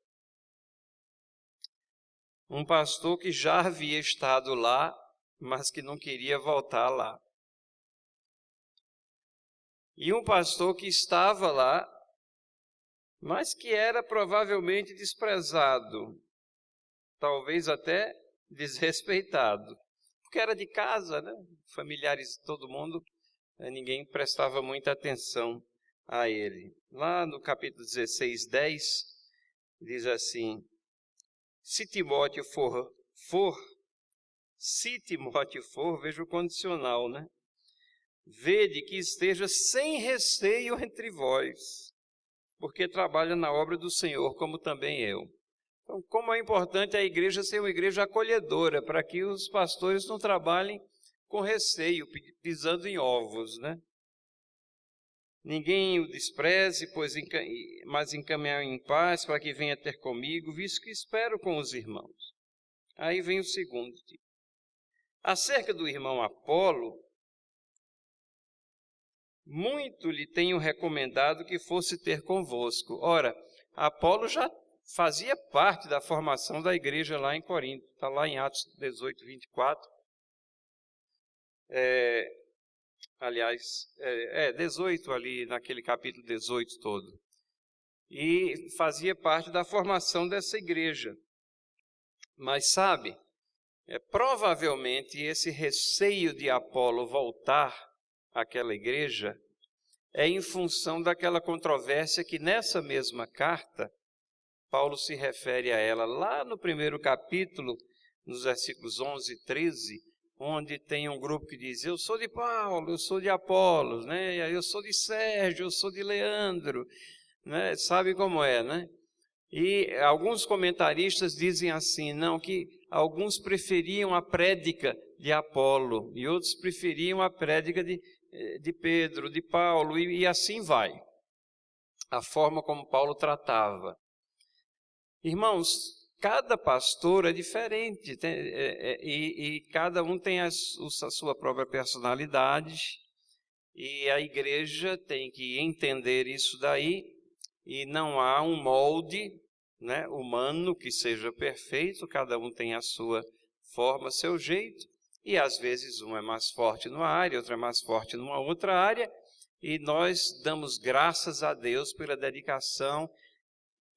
Um pastor que já havia estado lá, mas que não queria voltar lá. E um pastor que estava lá, mas que era provavelmente desprezado, talvez até desrespeitado, porque era de casa, né? Familiares de todo mundo, ninguém prestava muita atenção a ele. Lá no capítulo 16, 10, diz assim, se Timóteo for, veja o condicional, né? Vede que esteja sem receio entre vós, porque trabalha na obra do Senhor, como também eu. Então, como é importante a igreja ser uma igreja acolhedora, para que os pastores não trabalhem com receio, pisando em ovos, né? Ninguém o despreze, mas encaminhar em paz para que venha ter comigo, visto que espero com os irmãos. Aí vem o segundo tipo. Acerca do irmão Apolo, muito lhe tenho recomendado que fosse ter convosco. Ora, Apolo já fazia parte da formação da igreja lá em Corinto. Está lá em Atos 18, 24. 18 ali, naquele capítulo 18 todo. E fazia parte da formação dessa igreja. Mas sabe, provavelmente esse receio de Apolo voltar àquela igreja é em função daquela controvérsia que nessa mesma carta, Paulo se refere a ela lá no primeiro capítulo, nos versículos 11 e 13, onde tem um grupo que diz, eu sou de Paulo, eu sou de Apolos, né? Eu sou de Sérgio, eu sou de Leandro, né? Sabe como é, né? E alguns comentaristas dizem assim, não, que alguns preferiam a prédica de Apolo e outros preferiam a prédica de Pedro, de Paulo, e assim vai. A forma como Paulo tratava. Irmãos, cada pastor é diferente e cada um tem a sua própria personalidade e a igreja tem que entender isso daí e não há um molde, né, humano que seja perfeito, cada um tem a sua forma, seu jeito e às vezes um é mais forte numa área, outro é mais forte numa outra área e nós damos graças a Deus pela dedicação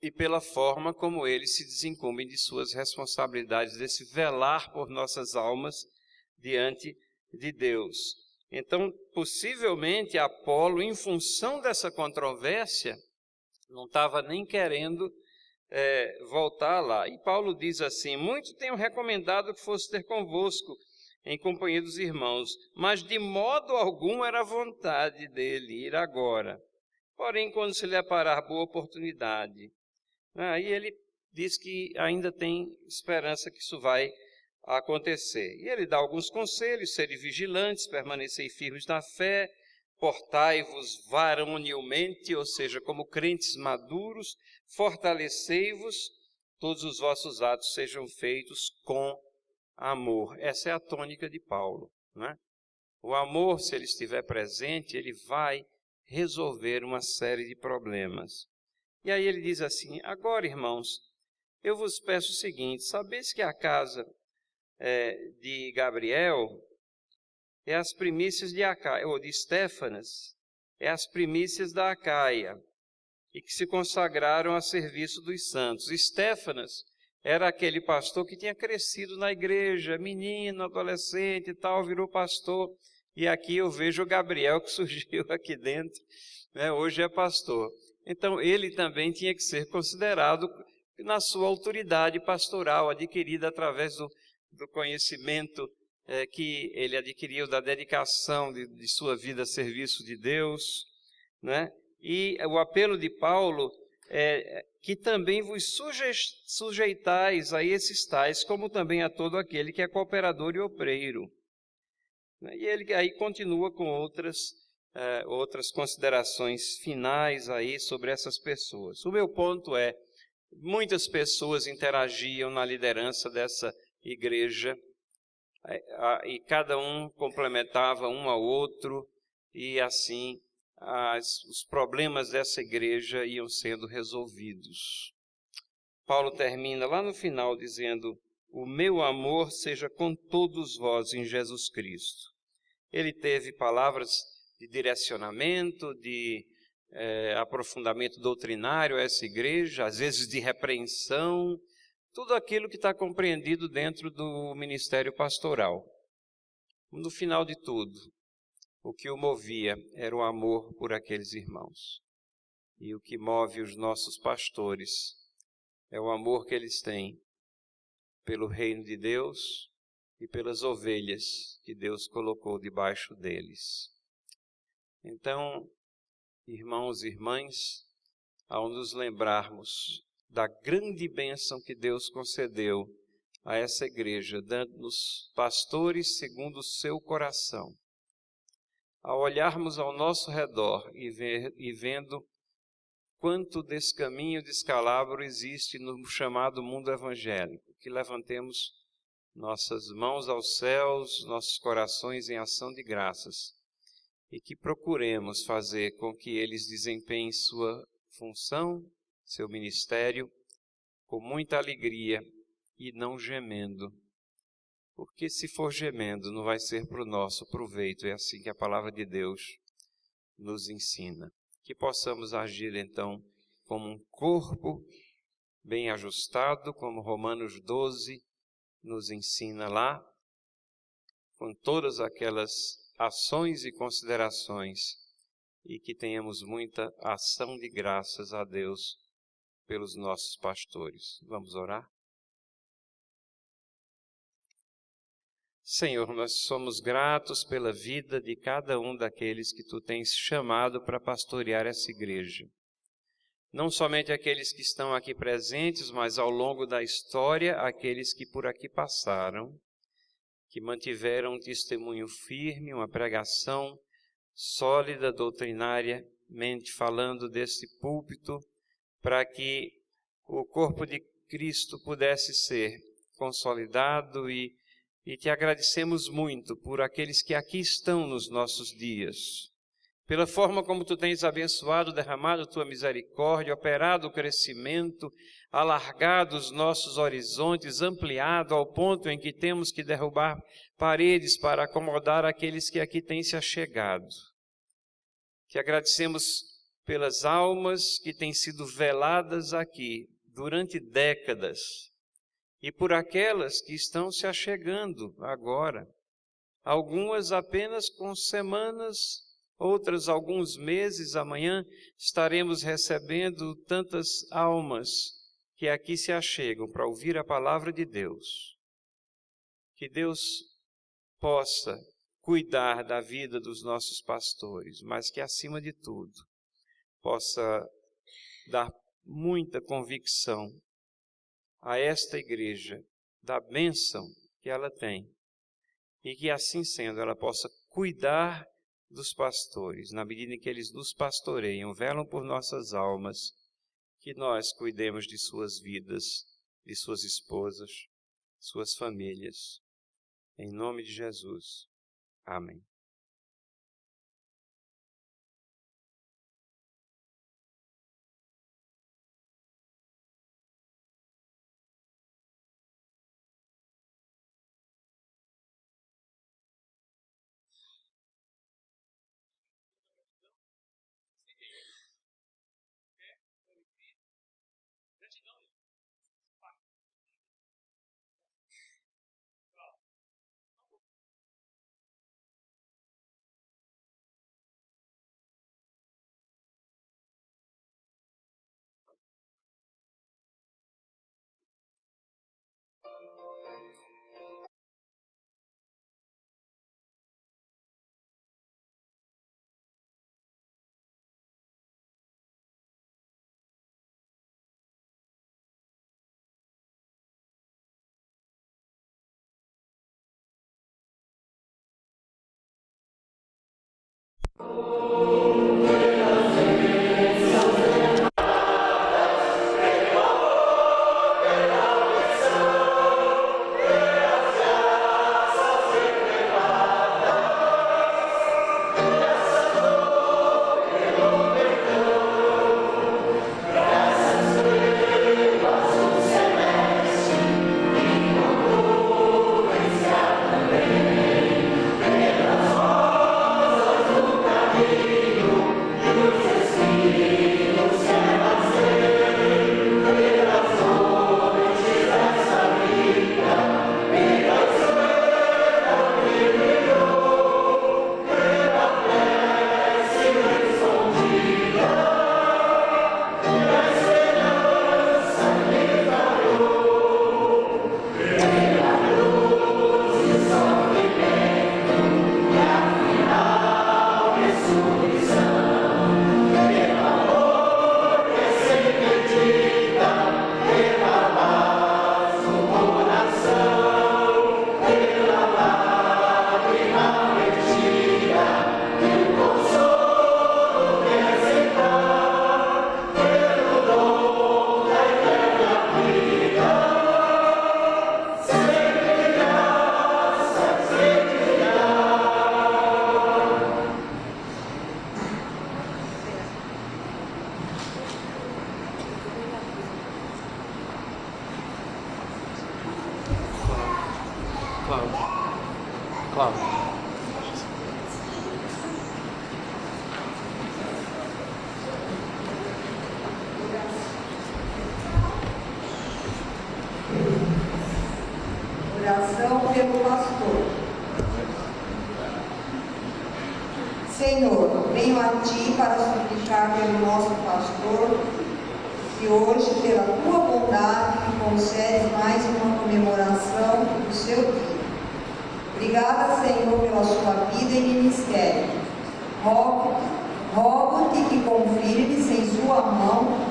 e pela forma como eles se desincumbem de suas responsabilidades, desse velar por nossas almas diante de Deus. Então, possivelmente, Apolo, em função dessa controvérsia, não estava nem querendo voltar lá. E Paulo diz assim, muito tenho recomendado que fosse ter convosco, em companhia dos irmãos, mas de modo algum era vontade dele ir agora. Porém, quando se lhe aparar boa oportunidade, aí ele diz que ainda tem esperança que isso vai acontecer. E ele dá alguns conselhos: serem vigilantes, permanecei firmes na fé, portai-vos varonilmente, ou seja, como crentes maduros, fortalecei-vos, todos os vossos atos sejam feitos com amor. Essa é a tônica de Paulo, né? O amor, se ele estiver presente, ele vai resolver uma série de problemas. E aí ele diz assim: agora, irmãos, eu vos peço o seguinte: sabeis que a casa de Gabriel é as primícias de Acaia, ou de Estéfanas, é as primícias da Acaia, e que se consagraram a serviço dos santos. Estéfanas era aquele pastor que tinha crescido na igreja, menino, adolescente e tal, virou pastor. E aqui eu vejo o Gabriel, que surgiu aqui dentro, né? Hoje é pastor. Então, ele também tinha que ser considerado na sua autoridade pastoral, adquirida através do conhecimento que ele adquiriu, da dedicação de sua vida a serviço de Deus, né? E o apelo de Paulo é que também vos sujeitais a esses tais, como também a todo aquele que é cooperador e obreiro. E ele aí continua com outras considerações finais aí sobre essas pessoas. O meu ponto é: muitas pessoas interagiam na liderança dessa igreja, e cada um complementava um ao outro, e assim os problemas dessa igreja iam sendo resolvidos. Paulo termina lá no final dizendo: o meu amor seja com todos vós em Jesus Cristo. Ele teve palavras de direcionamento, de aprofundamento doutrinário a essa igreja, às vezes de repreensão, tudo aquilo que está compreendido dentro do ministério pastoral. No final de tudo, o que o movia era o amor por aqueles irmãos. E o que move os nossos pastores é o amor que eles têm pelo reino de Deus e pelas ovelhas que Deus colocou debaixo deles. Então, irmãos e irmãs, ao nos lembrarmos da grande bênção que Deus concedeu a essa igreja, dando-nos pastores segundo o seu coração, ao olharmos ao nosso redor e vendo quanto descaminho, descalabro existe no chamado mundo evangélico, que levantemos nossas mãos aos céus, nossos corações em ação de graças, e que procuremos fazer com que eles desempenhem sua função, seu ministério, com muita alegria e não gemendo. Porque se for gemendo, não vai ser para o nosso proveito. É assim que a palavra de Deus nos ensina. Que possamos agir, então, como um corpo bem ajustado, como Romanos 12 nos ensina lá, com todas aquelas ações e considerações, e que tenhamos muita ação de graças a Deus pelos nossos pastores. Vamos orar? Senhor, nós somos gratos pela vida de cada um daqueles que Tu tens chamado para pastorear essa igreja. Não somente aqueles que estão aqui presentes, mas ao longo da história, aqueles que por aqui passaram, que mantiveram um testemunho firme, uma pregação sólida, doutrinariamente falando desse púlpito, para que o corpo de Cristo pudesse ser consolidado, e Te agradecemos muito por aqueles que aqui estão nos nossos dias, pela forma como Tu tens abençoado, derramado Tua misericórdia, operado o crescimento, alargado os nossos horizontes, ampliado ao ponto em que temos que derrubar paredes para acomodar aqueles que aqui têm se achegado. Te agradecemos pelas almas que têm sido veladas aqui durante décadas, e por aquelas que estão se achegando agora, algumas apenas com semanas, outras alguns meses. Amanhã estaremos recebendo tantas almas que aqui se achegam para ouvir a palavra de Deus. Que Deus possa cuidar da vida dos nossos pastores, mas que, acima de tudo, possa dar muita convicção a esta igreja da bênção que ela tem e que, assim sendo, ela possa cuidar dos pastores, na medida em que eles nos pastoreiam, velam por nossas almas, que nós cuidemos de suas vidas, de suas esposas, suas famílias. Em nome de Jesus. Amém. Oração pelo pastor. Senhor, venho a Ti para suplicar pelo nosso pastor, que hoje, pela Tua bondade, me concede mais uma comemoração do seu dia. Obrigada, Senhor, pela sua vida e ministério. Rogo-te que confirmes em sua mão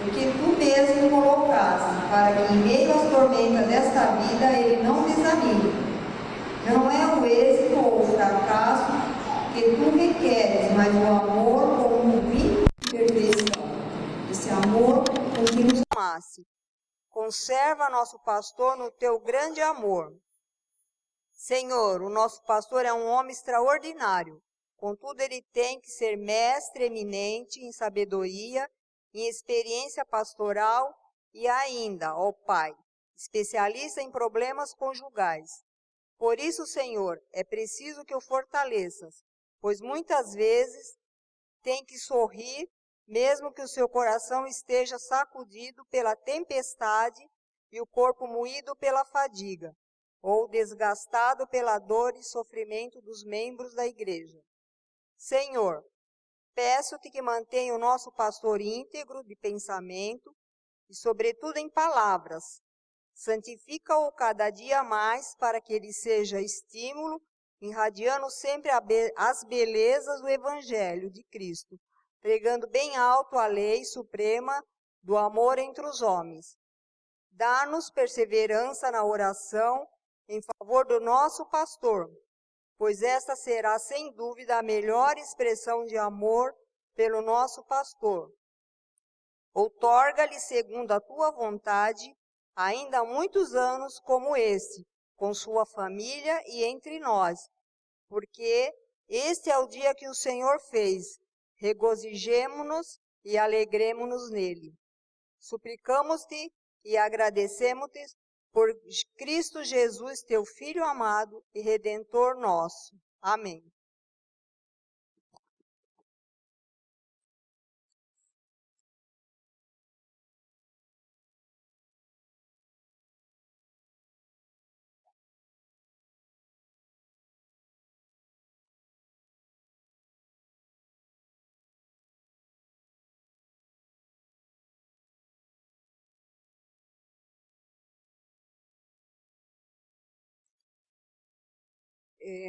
o que Tu mesmo colocaste, para que em meio às tormentas desta vida ele não desanime. Não é o êxito ou o fracasso que Tu requeres, mas o amor como um vínculo de perfeição. Esse amor com que nos amasse. Conserva nosso pastor no Teu grande amor. Senhor, o nosso pastor é um homem extraordinário. Contudo, ele tem que ser mestre eminente em sabedoria, em experiência pastoral e ainda, ó Pai, especialista em problemas conjugais. Por isso, Senhor, é preciso que o fortaleças, pois muitas vezes tem que sorrir, mesmo que o seu coração esteja sacudido pela tempestade e o corpo moído pela fadiga, ou desgastado pela dor e sofrimento dos membros da igreja. Senhor, peço-te que mantenha o nosso pastor íntegro de pensamento e, sobretudo, em palavras. Santifica-o cada dia mais para que ele seja estímulo irradiando sempre as belezas do Evangelho de Cristo, pregando bem alto a lei suprema do amor entre os homens. Dá-nos perseverança na oração em favor do nosso pastor, pois esta será, sem dúvida, a melhor expressão de amor pelo nosso pastor. Outorga-lhe, segundo a tua vontade, ainda muitos anos como este, com sua família e entre nós, porque este é o dia que o Senhor fez. Regozijemo-nos e alegremo-nos nele. Suplicamos-te e agradecemos-te por Cristo Jesus, teu Filho amado e Redentor nosso. Amém.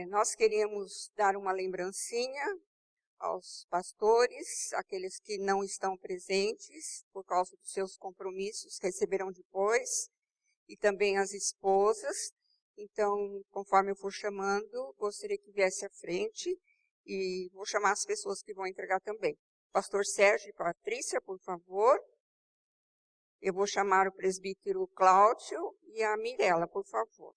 Nós queríamos dar uma lembrancinha aos pastores, aqueles que não estão presentes por causa dos seus compromissos, receberão depois, e também as esposas. Então, conforme eu for chamando, gostaria que viesse à frente e vou chamar as pessoas que vão entregar também. Pastor Sérgio e Patrícia, por favor. Eu vou chamar o presbítero Cláudio e a Mirella, por favor.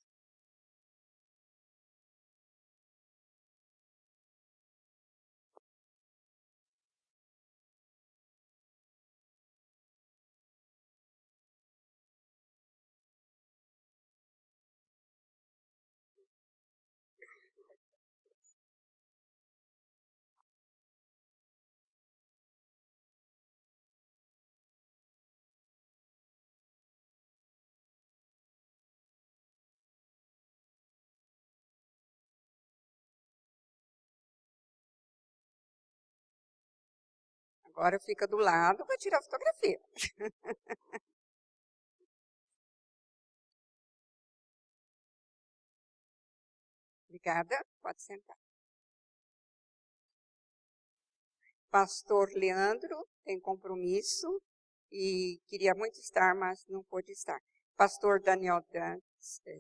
Agora fica do lado para tirar a fotografia. Obrigada, pode sentar. Pastor Leandro tem compromisso e queria muito estar, mas não pôde estar. Pastor Daniel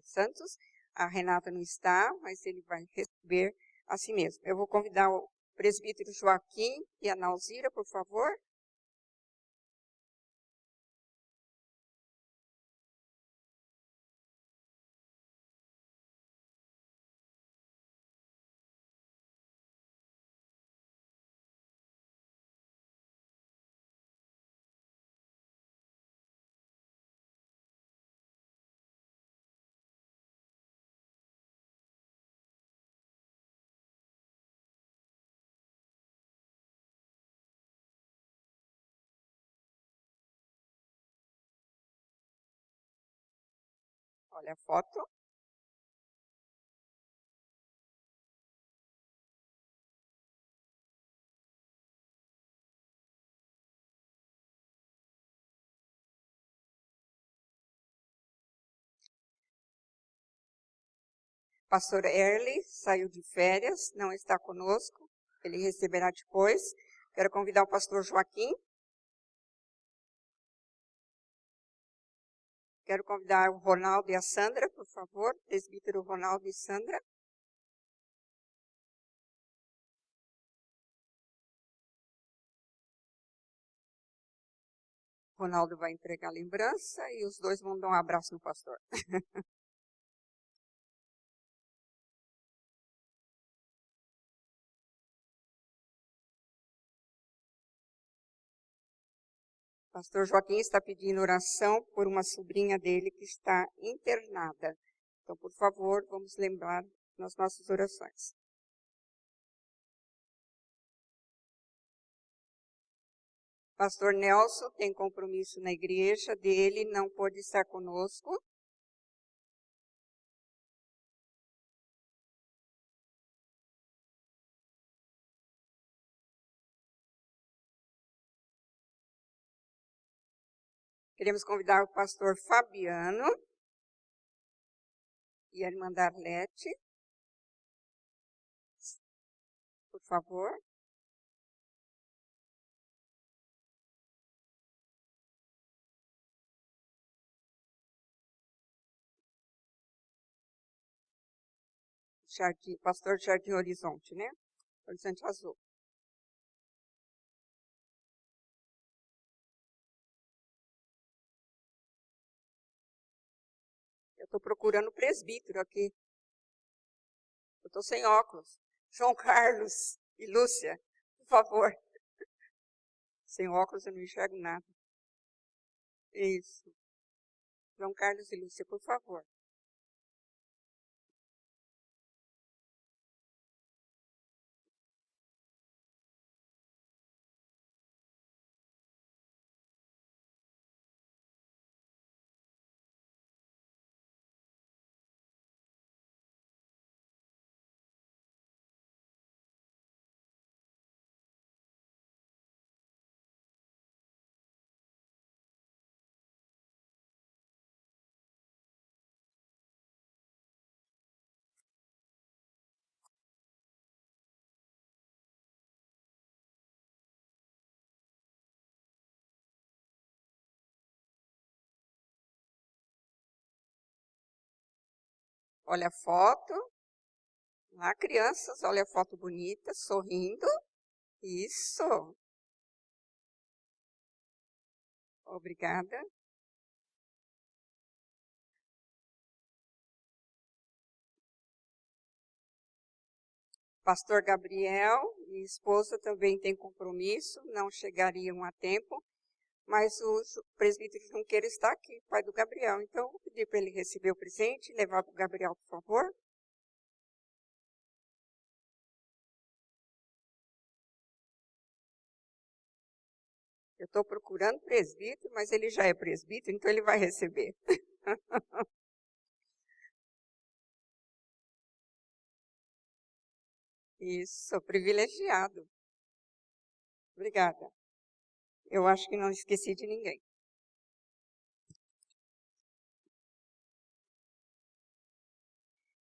Santos, a Renata não está, mas ele vai receber a si mesmo. Eu vou convidar o presbítero Joaquim e a Nauzira, por favor. Olha a foto. Pastor Erle saiu de férias, não está conosco, ele receberá depois. Quero convidar o pastor Joaquim. Quero convidar o Ronaldo e a Sandra, por favor, presbítero Ronaldo e Sandra. Ronaldo vai entregar a lembrança e os dois vão dar um abraço no pastor. Pastor Joaquim está pedindo oração por uma sobrinha dele que está internada. Então, por favor, vamos lembrar nas nossas orações. Pastor Nelson tem compromisso na igreja dele, não pôde estar conosco. Queremos convidar o pastor Fabiano e a irmã Darlete. favor. Pastor Jardim Horizonte, né? Horizonte Azul. Eu estou procurando presbítero aqui. Eu estou sem óculos. João Carlos e Lúcia, por favor. Sem óculos eu não enxergo nada. Isso. João Carlos e Lúcia, por favor. Olha a foto. Lá, crianças, olha a foto bonita, sorrindo. Isso. Obrigada. Pastor Gabriel e esposa também têm compromisso, não chegariam a tempo, mas o presbítero Junqueira está aqui, pai do Gabriel. Então, eu vou pedir para ele receber o presente e levar para o Gabriel, por favor. Eu estou procurando presbítero, mas ele já é presbítero, então ele vai receber. Isso, privilegiado. Obrigada. Eu acho que não esqueci de ninguém.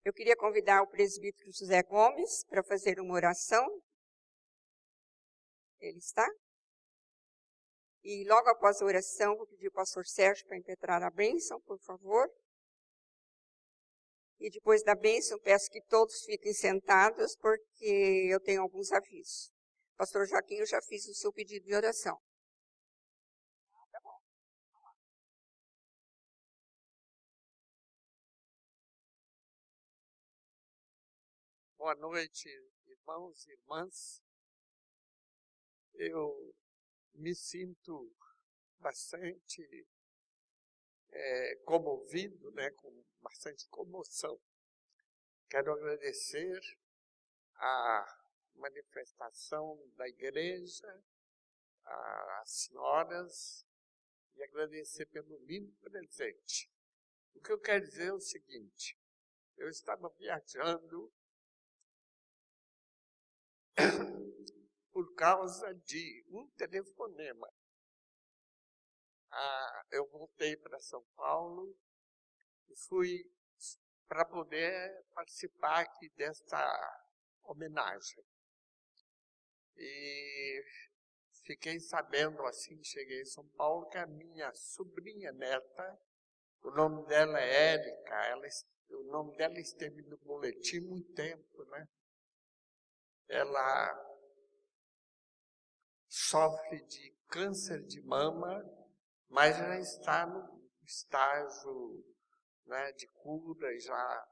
Eu queria convidar o presbítero José Gomes para fazer uma oração. Ele está? E logo após a oração, vou pedir ao pastor Sérgio para impetrar a bênção, por favor. E depois da bênção, peço que todos fiquem sentados, porque eu tenho alguns avisos. Pastor Joaquim, eu já fiz o seu pedido de oração. Tá bom. Boa noite, irmãos e irmãs. Eu me sinto bastante comovido, né, com bastante comoção. Quero agradecer a manifestação da igreja, às senhoras, e agradecer pelo lindo presente. O que eu quero dizer é o seguinte: eu estava viajando por causa de um telefonema. Eu voltei para São Paulo e fui para poder participar aqui desta homenagem. E fiquei sabendo, assim, cheguei em São Paulo, que a minha sobrinha neta, o nome dela é Érica, o nome dela esteve no boletim muito tempo, né? Ela sofre de câncer de mama, mas já está no estágio, né, de cura, e já,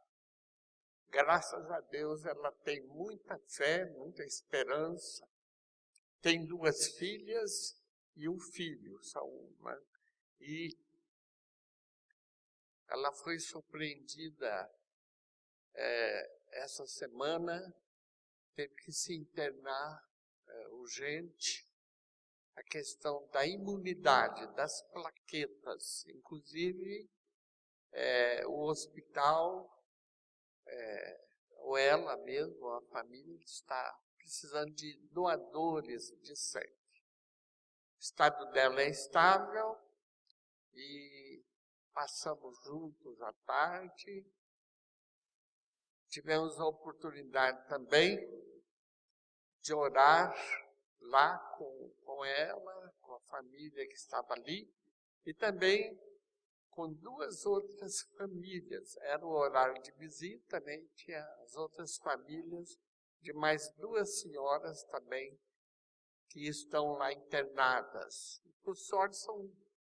graças a Deus, ela tem muita fé, muita esperança. Tem 2 filhas e um filho, e ela foi surpreendida essa semana, teve que se internar urgente. A questão da imunidade, das plaquetas, inclusive o hospital, ou ela mesma, ou a família, está precisando de doadores de sangue. O estado dela é estável e passamos juntos à tarde. Tivemos a oportunidade também de orar lá com ela, com a família que estava ali, e também com 2 outras famílias. Era o horário de visita, né? E tinha as outras famílias de mais 2 senhoras também que estão lá internadas. Por sorte,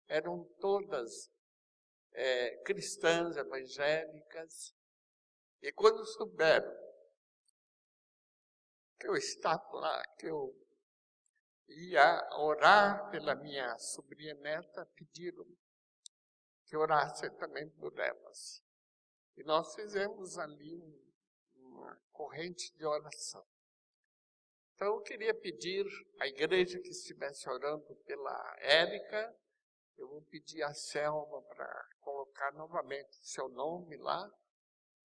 eram todas cristãs, evangélicas. E quando souberam que eu estava lá, que eu ia orar pela minha sobrinha neta, pediram que orasse também por elas. E nós fizemos ali uma corrente de oração. Então eu queria pedir à igreja que estivesse orando pela Érica, eu vou pedir a Selma para colocar novamente seu nome lá,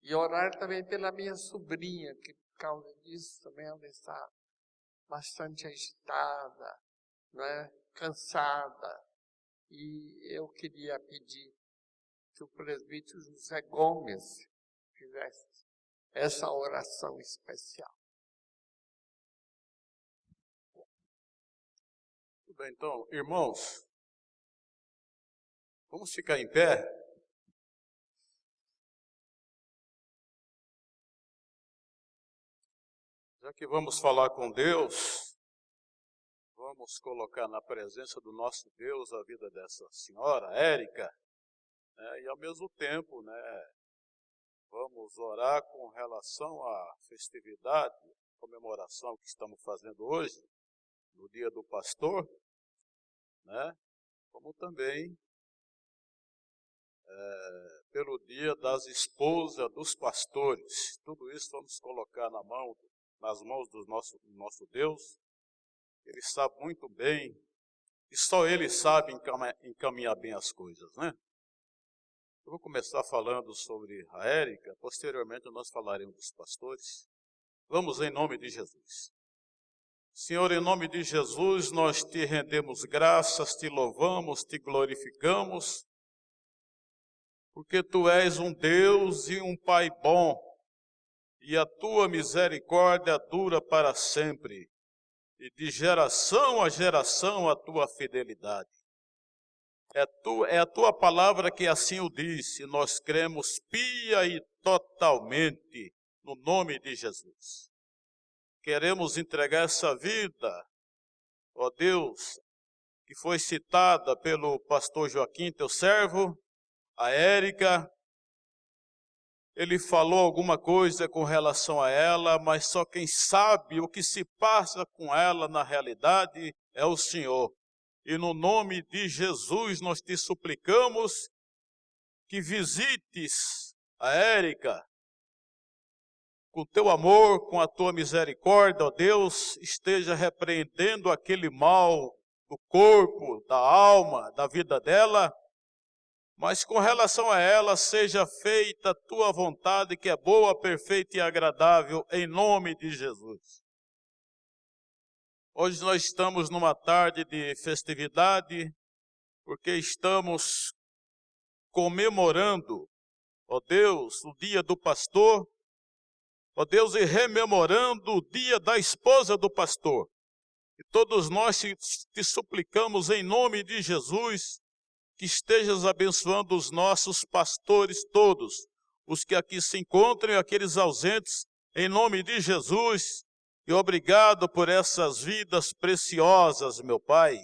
e orar também pela minha sobrinha, que por causa disso também ela está bastante agitada, né, cansada. E eu queria pedir que o presbítero José Gomes fizesse essa oração especial. Tudo bem, então, irmãos, vamos ficar em pé. Já que vamos falar com Deus, vamos colocar na presença do nosso Deus a vida dessa senhora, Érica, né, e ao mesmo tempo, né, vamos orar com relação à festividade, comemoração que estamos fazendo hoje, no dia do pastor, né, como também pelo dia das esposas dos pastores. Tudo isso vamos colocar nas mãos do nosso Deus. Ele sabe muito bem, e só Ele sabe encaminhar bem as coisas, né? Eu vou começar falando sobre a Érica, posteriormente nós falaremos dos pastores. Vamos em nome de Jesus. Senhor, em nome de Jesus, nós te rendemos graças, te louvamos, te glorificamos, porque tu és um Deus e um Pai bom, e a tua misericórdia dura para sempre, e de geração a geração a tua fidelidade. É a tua palavra que assim o diz, e nós cremos pia e totalmente no nome de Jesus. Queremos entregar essa vida, ó Deus, que foi citada pelo pastor Joaquim, teu servo, a Érica. Ele falou alguma coisa com relação a ela, mas só quem sabe o que se passa com ela na realidade é o Senhor. E no nome de Jesus nós te suplicamos que visites a Érica com teu amor, com a tua misericórdia, ó Deus, esteja repreendendo aquele mal do corpo, da alma, da vida dela, mas com relação a ela, seja feita a tua vontade, que é boa, perfeita e agradável, em nome de Jesus. Hoje nós estamos numa tarde de festividade, porque estamos comemorando, ó Deus, o dia do pastor, ó Deus, e rememorando o dia da esposa do pastor. E todos nós te suplicamos em nome de Jesus, que estejas abençoando os nossos pastores todos, os que aqui se encontram e aqueles ausentes, em nome de Jesus. E obrigado por essas vidas preciosas, meu Pai.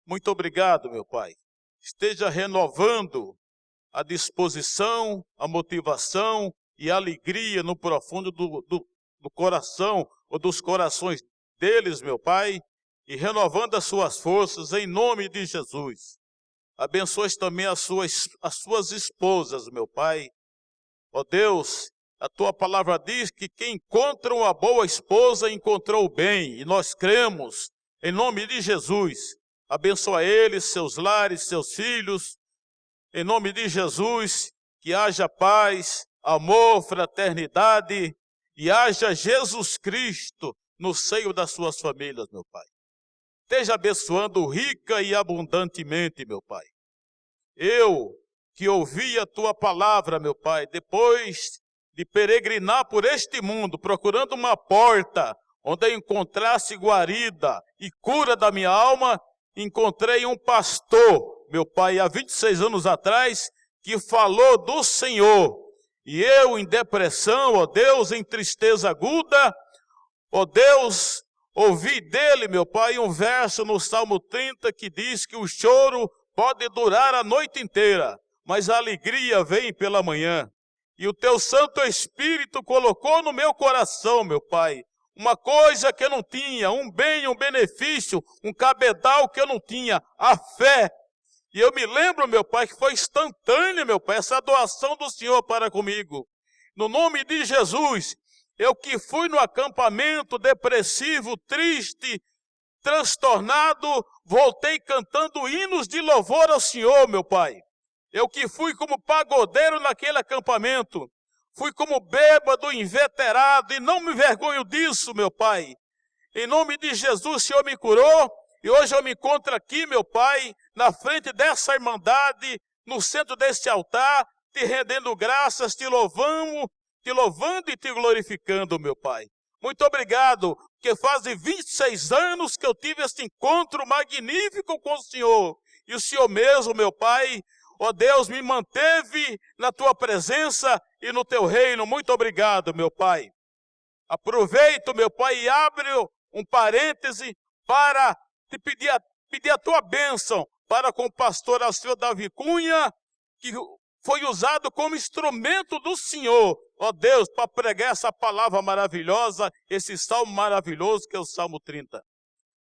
Muito obrigado, meu Pai. Esteja renovando a disposição, a motivação e a alegria no profundo do coração, ou dos corações deles, meu Pai, e renovando as suas forças, em nome de Jesus. Abençoe também as suas esposas, meu Pai. Ó Deus, a tua palavra diz que quem encontra uma boa esposa encontrou o bem, e nós cremos, em nome de Jesus. Abençoa eles, seus lares, seus filhos, em nome de Jesus, que haja paz, amor, fraternidade, e haja Jesus Cristo no seio das suas famílias, meu Pai. Esteja abençoando rica e abundantemente, meu Pai. Eu, que ouvi a tua palavra, meu Pai, depois de peregrinar por este mundo, procurando uma porta onde eu encontrasse guarida e cura da minha alma, encontrei um pastor, meu pai, há 26 anos atrás, que falou do Senhor. E eu, em depressão, ó Deus, em tristeza aguda, ó Deus, ouvi dele, meu pai, um verso no Salmo 30 que diz que o choro pode durar a noite inteira, mas a alegria vem pela manhã. E o teu Santo Espírito colocou no meu coração, meu pai, uma coisa que eu não tinha, um bem, um benefício, um cabedal que eu não tinha, a fé. E eu me lembro, meu pai, que foi instantânea, meu pai, essa doação do Senhor para comigo. No nome de Jesus, eu que fui no acampamento depressivo, triste, transtornado, voltei cantando hinos de louvor ao Senhor, meu pai. Eu que fui como pagodeiro naquele acampamento, fui como bêbado, inveterado, e não me envergonho disso, meu pai. Em nome de Jesus, o Senhor me curou, e hoje eu me encontro aqui, meu pai, na frente dessa irmandade, no centro desse altar, te rendendo graças, te louvando e te glorificando, meu pai. Muito obrigado, porque fazem 26 anos que eu tive esse encontro magnífico com o Senhor. E o Senhor mesmo, meu pai, ó Deus, me manteve na tua presença e no teu reino. Muito obrigado, meu pai. Aproveito, meu pai, e abro um parêntese para te pedir a tua bênção para com o pastor Alceu Davi Cunha, que foi usado como instrumento do Senhor, ó Deus, para pregar essa palavra maravilhosa, esse salmo maravilhoso que é o Salmo 30.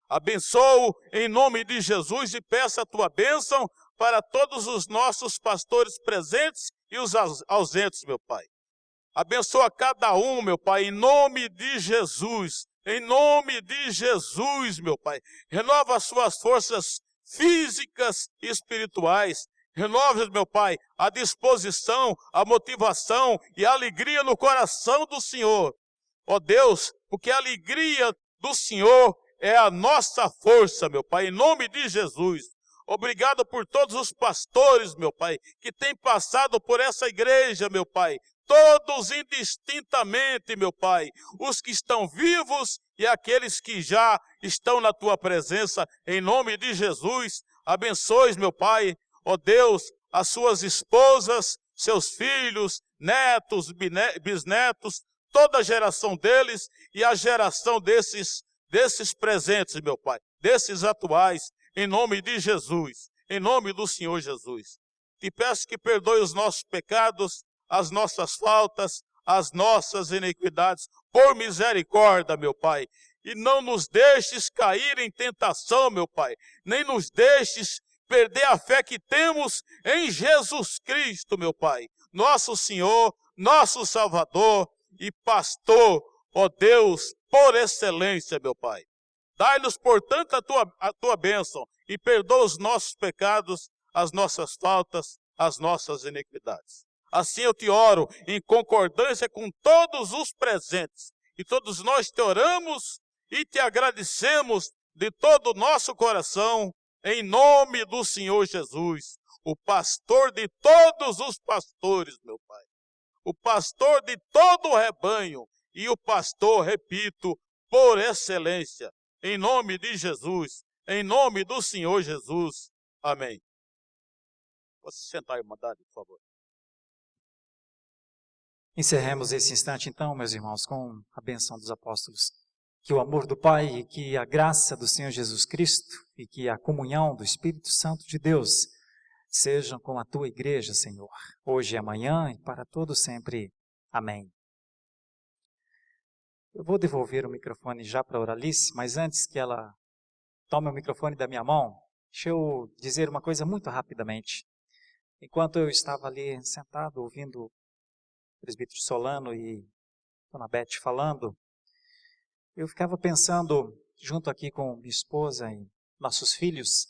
Abençoo em nome de Jesus e peço a tua bênção para todos os nossos pastores presentes e os ausentes, meu pai. Abençoa cada um, meu pai, em nome de Jesus. Em nome de Jesus, meu pai. Renova as suas forças físicas e espirituais. Renova, meu pai, a disposição, a motivação e a alegria no coração do Senhor. Ó Deus, porque a alegria do Senhor é a nossa força, meu pai, em nome de Jesus. Obrigado por todos os pastores, meu pai, que têm passado por essa igreja, meu pai. Todos indistintamente, meu pai, os que estão vivos e aqueles que já estão na tua presença, em nome de Jesus. Abençoe, meu pai, ó Deus, as suas esposas, seus filhos, netos, bisnetos, toda a geração deles e a geração desses presentes, meu pai, desses atuais, em nome de Jesus, em nome do Senhor Jesus. Te peço que perdoe os nossos pecados, as nossas faltas, as nossas iniquidades, por misericórdia, meu Pai. E não nos deixes cair em tentação, meu Pai, nem nos deixes perder a fé que temos em Jesus Cristo, meu Pai, nosso Senhor, nosso Salvador e pastor, ó Deus, por excelência, meu Pai. Dai-nos, portanto, a tua bênção e perdoa os nossos pecados, as nossas faltas, as nossas iniquidades. Assim eu te oro em concordância com todos os presentes. E todos nós te oramos e te agradecemos de todo o nosso coração, em nome do Senhor Jesus, o pastor de todos os pastores, meu Pai. O pastor de todo o rebanho e o pastor, repito, por excelência. Em nome de Jesus, em nome do Senhor Jesus. Amém. Posso sentar, irmandade, por favor. Encerremos esse instante, então, meus irmãos, com a bênção dos apóstolos. Que o amor do Pai, e que a graça do Senhor Jesus Cristo e que a comunhão do Espírito Santo de Deus sejam com a tua igreja, Senhor, hoje e amanhã e para todo sempre. Amém. Eu vou devolver o microfone já para a Oralice, mas antes que ela tome o microfone da minha mão, deixa eu dizer uma coisa muito rapidamente. Enquanto eu estava ali sentado ouvindo o presbítero Solano e Dona Beth falando, eu ficava pensando, junto aqui com minha esposa e nossos filhos,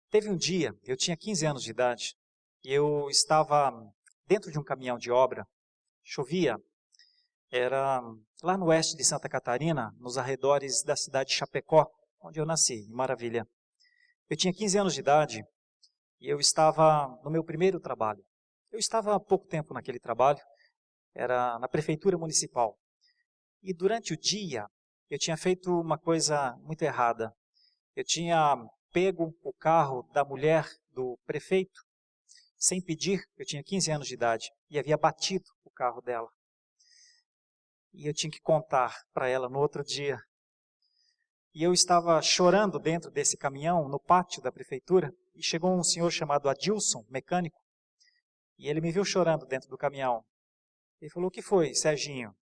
teve um dia, eu tinha 15 anos de idade, e eu estava dentro de um caminhão de obra, chovia, era lá no oeste de Santa Catarina, nos arredores da cidade de Chapecó, onde eu nasci, em Maravilha. Eu tinha 15 anos de idade e eu estava no meu primeiro trabalho. Eu estava há pouco tempo naquele trabalho, era na prefeitura municipal. E durante o dia, eu tinha feito uma coisa muito errada. Eu tinha pego o carro da mulher do prefeito, sem pedir, eu tinha 15 anos de idade, e havia batido o carro dela. E eu tinha que contar para ela no outro dia. E eu estava chorando dentro desse caminhão, no pátio da prefeitura, e chegou um senhor chamado Adilson, mecânico, e ele me viu chorando dentro do caminhão. Ele falou: o que foi, Serginho?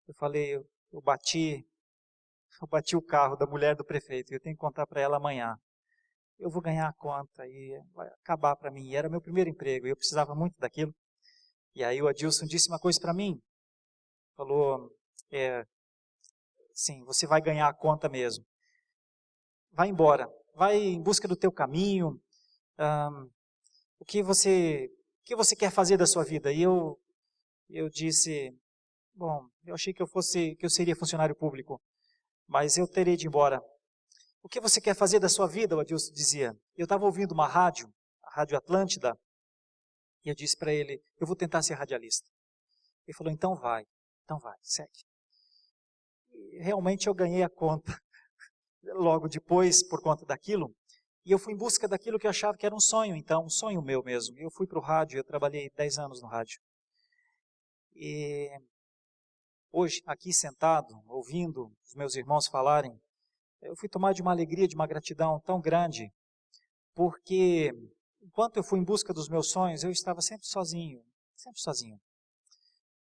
Eu falei: eu bati o carro da mulher do prefeito, eu tenho que contar para ela amanhã. Eu vou ganhar a conta e vai acabar para mim. E era meu primeiro emprego, e eu precisava muito daquilo. E aí o Adilson disse uma coisa para mim. Falou: sim, você vai ganhar a conta mesmo. Vai embora, vai em busca do teu caminho. O que você quer fazer da sua vida? E eu disse: bom, eu achei que eu seria funcionário público, mas eu terei de ir embora. O que você quer fazer da sua vida? O Adilson dizia. Eu estava ouvindo uma rádio, a Rádio Atlântida, e eu disse para ele: eu vou tentar ser radialista. Ele falou: então vai, segue. E realmente eu ganhei a conta logo depois por conta daquilo, e eu fui em busca daquilo que eu achava que era um sonho, então, um sonho meu mesmo. Eu fui para o rádio, eu trabalhei 10 anos no rádio. E hoje, aqui sentado, ouvindo os meus irmãos falarem, eu fui tomar de uma alegria, de uma gratidão tão grande, porque enquanto eu fui em busca dos meus sonhos, eu estava sempre sozinho.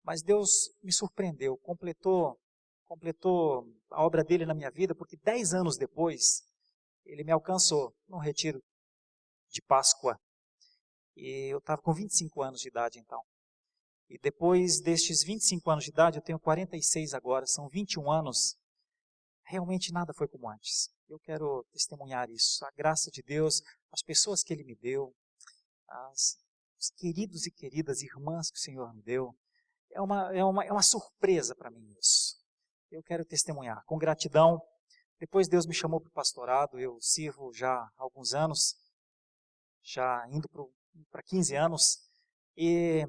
Mas Deus me surpreendeu, completou a obra dele na minha vida, porque 10 anos depois, ele me alcançou num retiro de Páscoa. E eu estava com 25 anos de idade então. E depois destes 25 anos de idade, eu tenho 46 agora, são 21 anos, realmente nada foi como antes. Eu quero testemunhar isso, a graça de Deus, as pessoas que Ele me deu, os queridos e queridas irmãs que o Senhor me deu. É uma surpresa para mim isso. Eu quero testemunhar com gratidão. Depois Deus me chamou para o pastorado, eu sirvo já há alguns anos, já indo para 15 anos, e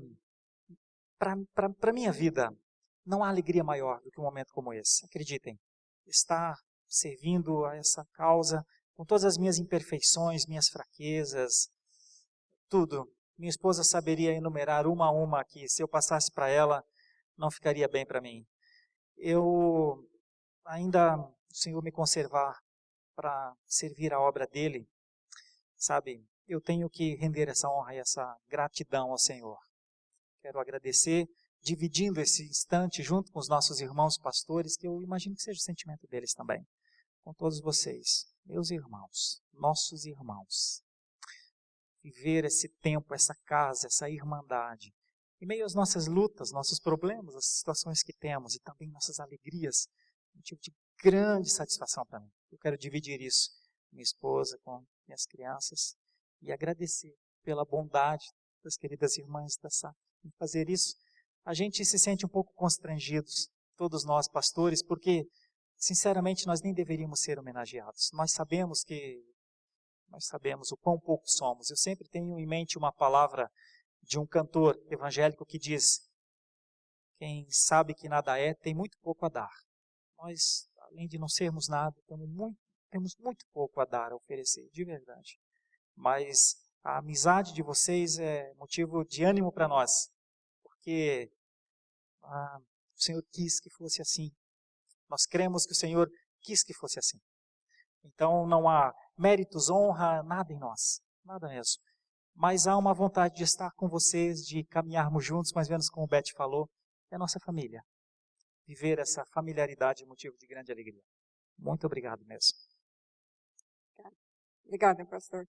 para a minha vida não há alegria maior do que um momento como esse, acreditem. Estar servindo a essa causa, com todas as minhas imperfeições, minhas fraquezas, tudo. Minha esposa saberia enumerar uma a uma aqui, se eu passasse para ela, não ficaria bem para mim. Eu ainda, o Senhor me conservar para servir a obra dele, sabe, eu tenho que render essa honra e essa gratidão ao Senhor. Quero agradecer, dividindo esse instante junto com os nossos irmãos pastores, que eu imagino que seja o sentimento deles também, com todos vocês, meus irmãos, nossos irmãos. Viver esse tempo, essa casa, essa irmandade, em meio às nossas lutas, nossos problemas, as situações que temos e também nossas alegrias, motivo de grande satisfação para mim. Eu quero dividir isso com minha esposa, com minhas crianças e agradecer pela bondade das queridas irmãs da SAF em fazer isso. A gente se sente um pouco constrangidos, todos nós pastores, porque sinceramente nós nem deveríamos ser homenageados. Nós sabemos o quão pouco somos. Eu sempre tenho em mente uma palavra de um cantor evangélico que diz: quem sabe que nada é, tem muito pouco a dar. Nós, além de não sermos nada, temos muito pouco a dar, a oferecer, de verdade. Mas a amizade de vocês é motivo de ânimo para nós, porque o Senhor quis que fosse assim. Nós cremos que o Senhor quis que fosse assim. Então não há méritos, honra, nada em nós, nada mesmo. Mas há uma vontade de estar com vocês, de caminharmos juntos, mais ou menos como o Beth falou, é a nossa família. Viver essa familiaridade é motivo de grande alegria. Muito obrigado mesmo. Obrigada, pastor.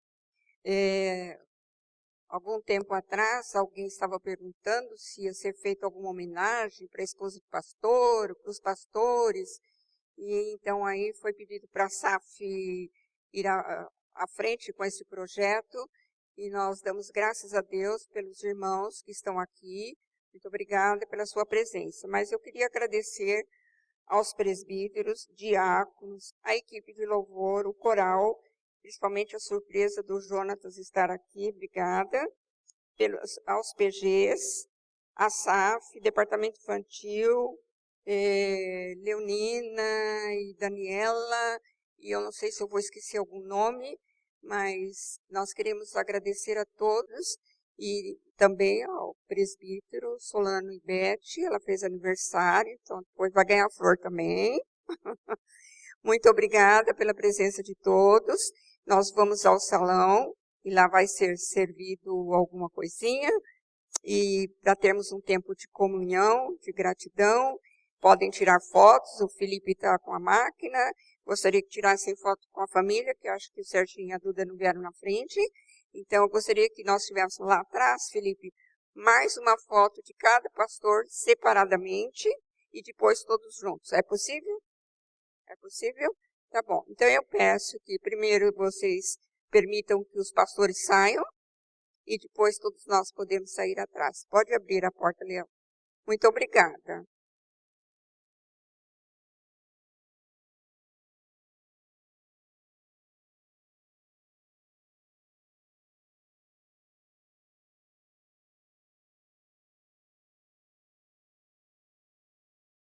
Algum tempo atrás, alguém estava perguntando se ia ser feita alguma homenagem para a esposa do pastor, para os pastores, e então aí foi pedido para a SAF ir à frente com esse projeto, e nós damos graças a Deus pelos irmãos que estão aqui. Muito obrigada pela sua presença. Mas eu queria agradecer aos presbíteros, diáconos, a equipe de louvor, o coral, principalmente a surpresa do Jonatas estar aqui, obrigada, aos PGs, a SAF, Departamento Infantil, Leonina e Daniela, e eu não sei se eu vou esquecer algum nome, mas nós queremos agradecer a todos e também ao presbítero Solano e Beth, ela fez aniversário, então depois vai ganhar flor também. Muito obrigada pela presença de todos. Nós vamos ao salão e lá vai ser servido alguma coisinha, e para termos um tempo de comunhão, de gratidão. Podem tirar fotos, o Felipe está com a máquina. Gostaria que tirassem foto com a família, que eu acho que o Serginho e a Duda não vieram na frente. Então, eu gostaria que nós tivéssemos lá atrás, Felipe, mais uma foto de cada pastor separadamente e depois todos juntos. É possível? É possível? Tá bom. Então, eu peço que primeiro vocês permitam que os pastores saiam e depois todos nós podemos sair atrás. Pode abrir a porta, Leão. Muito obrigada.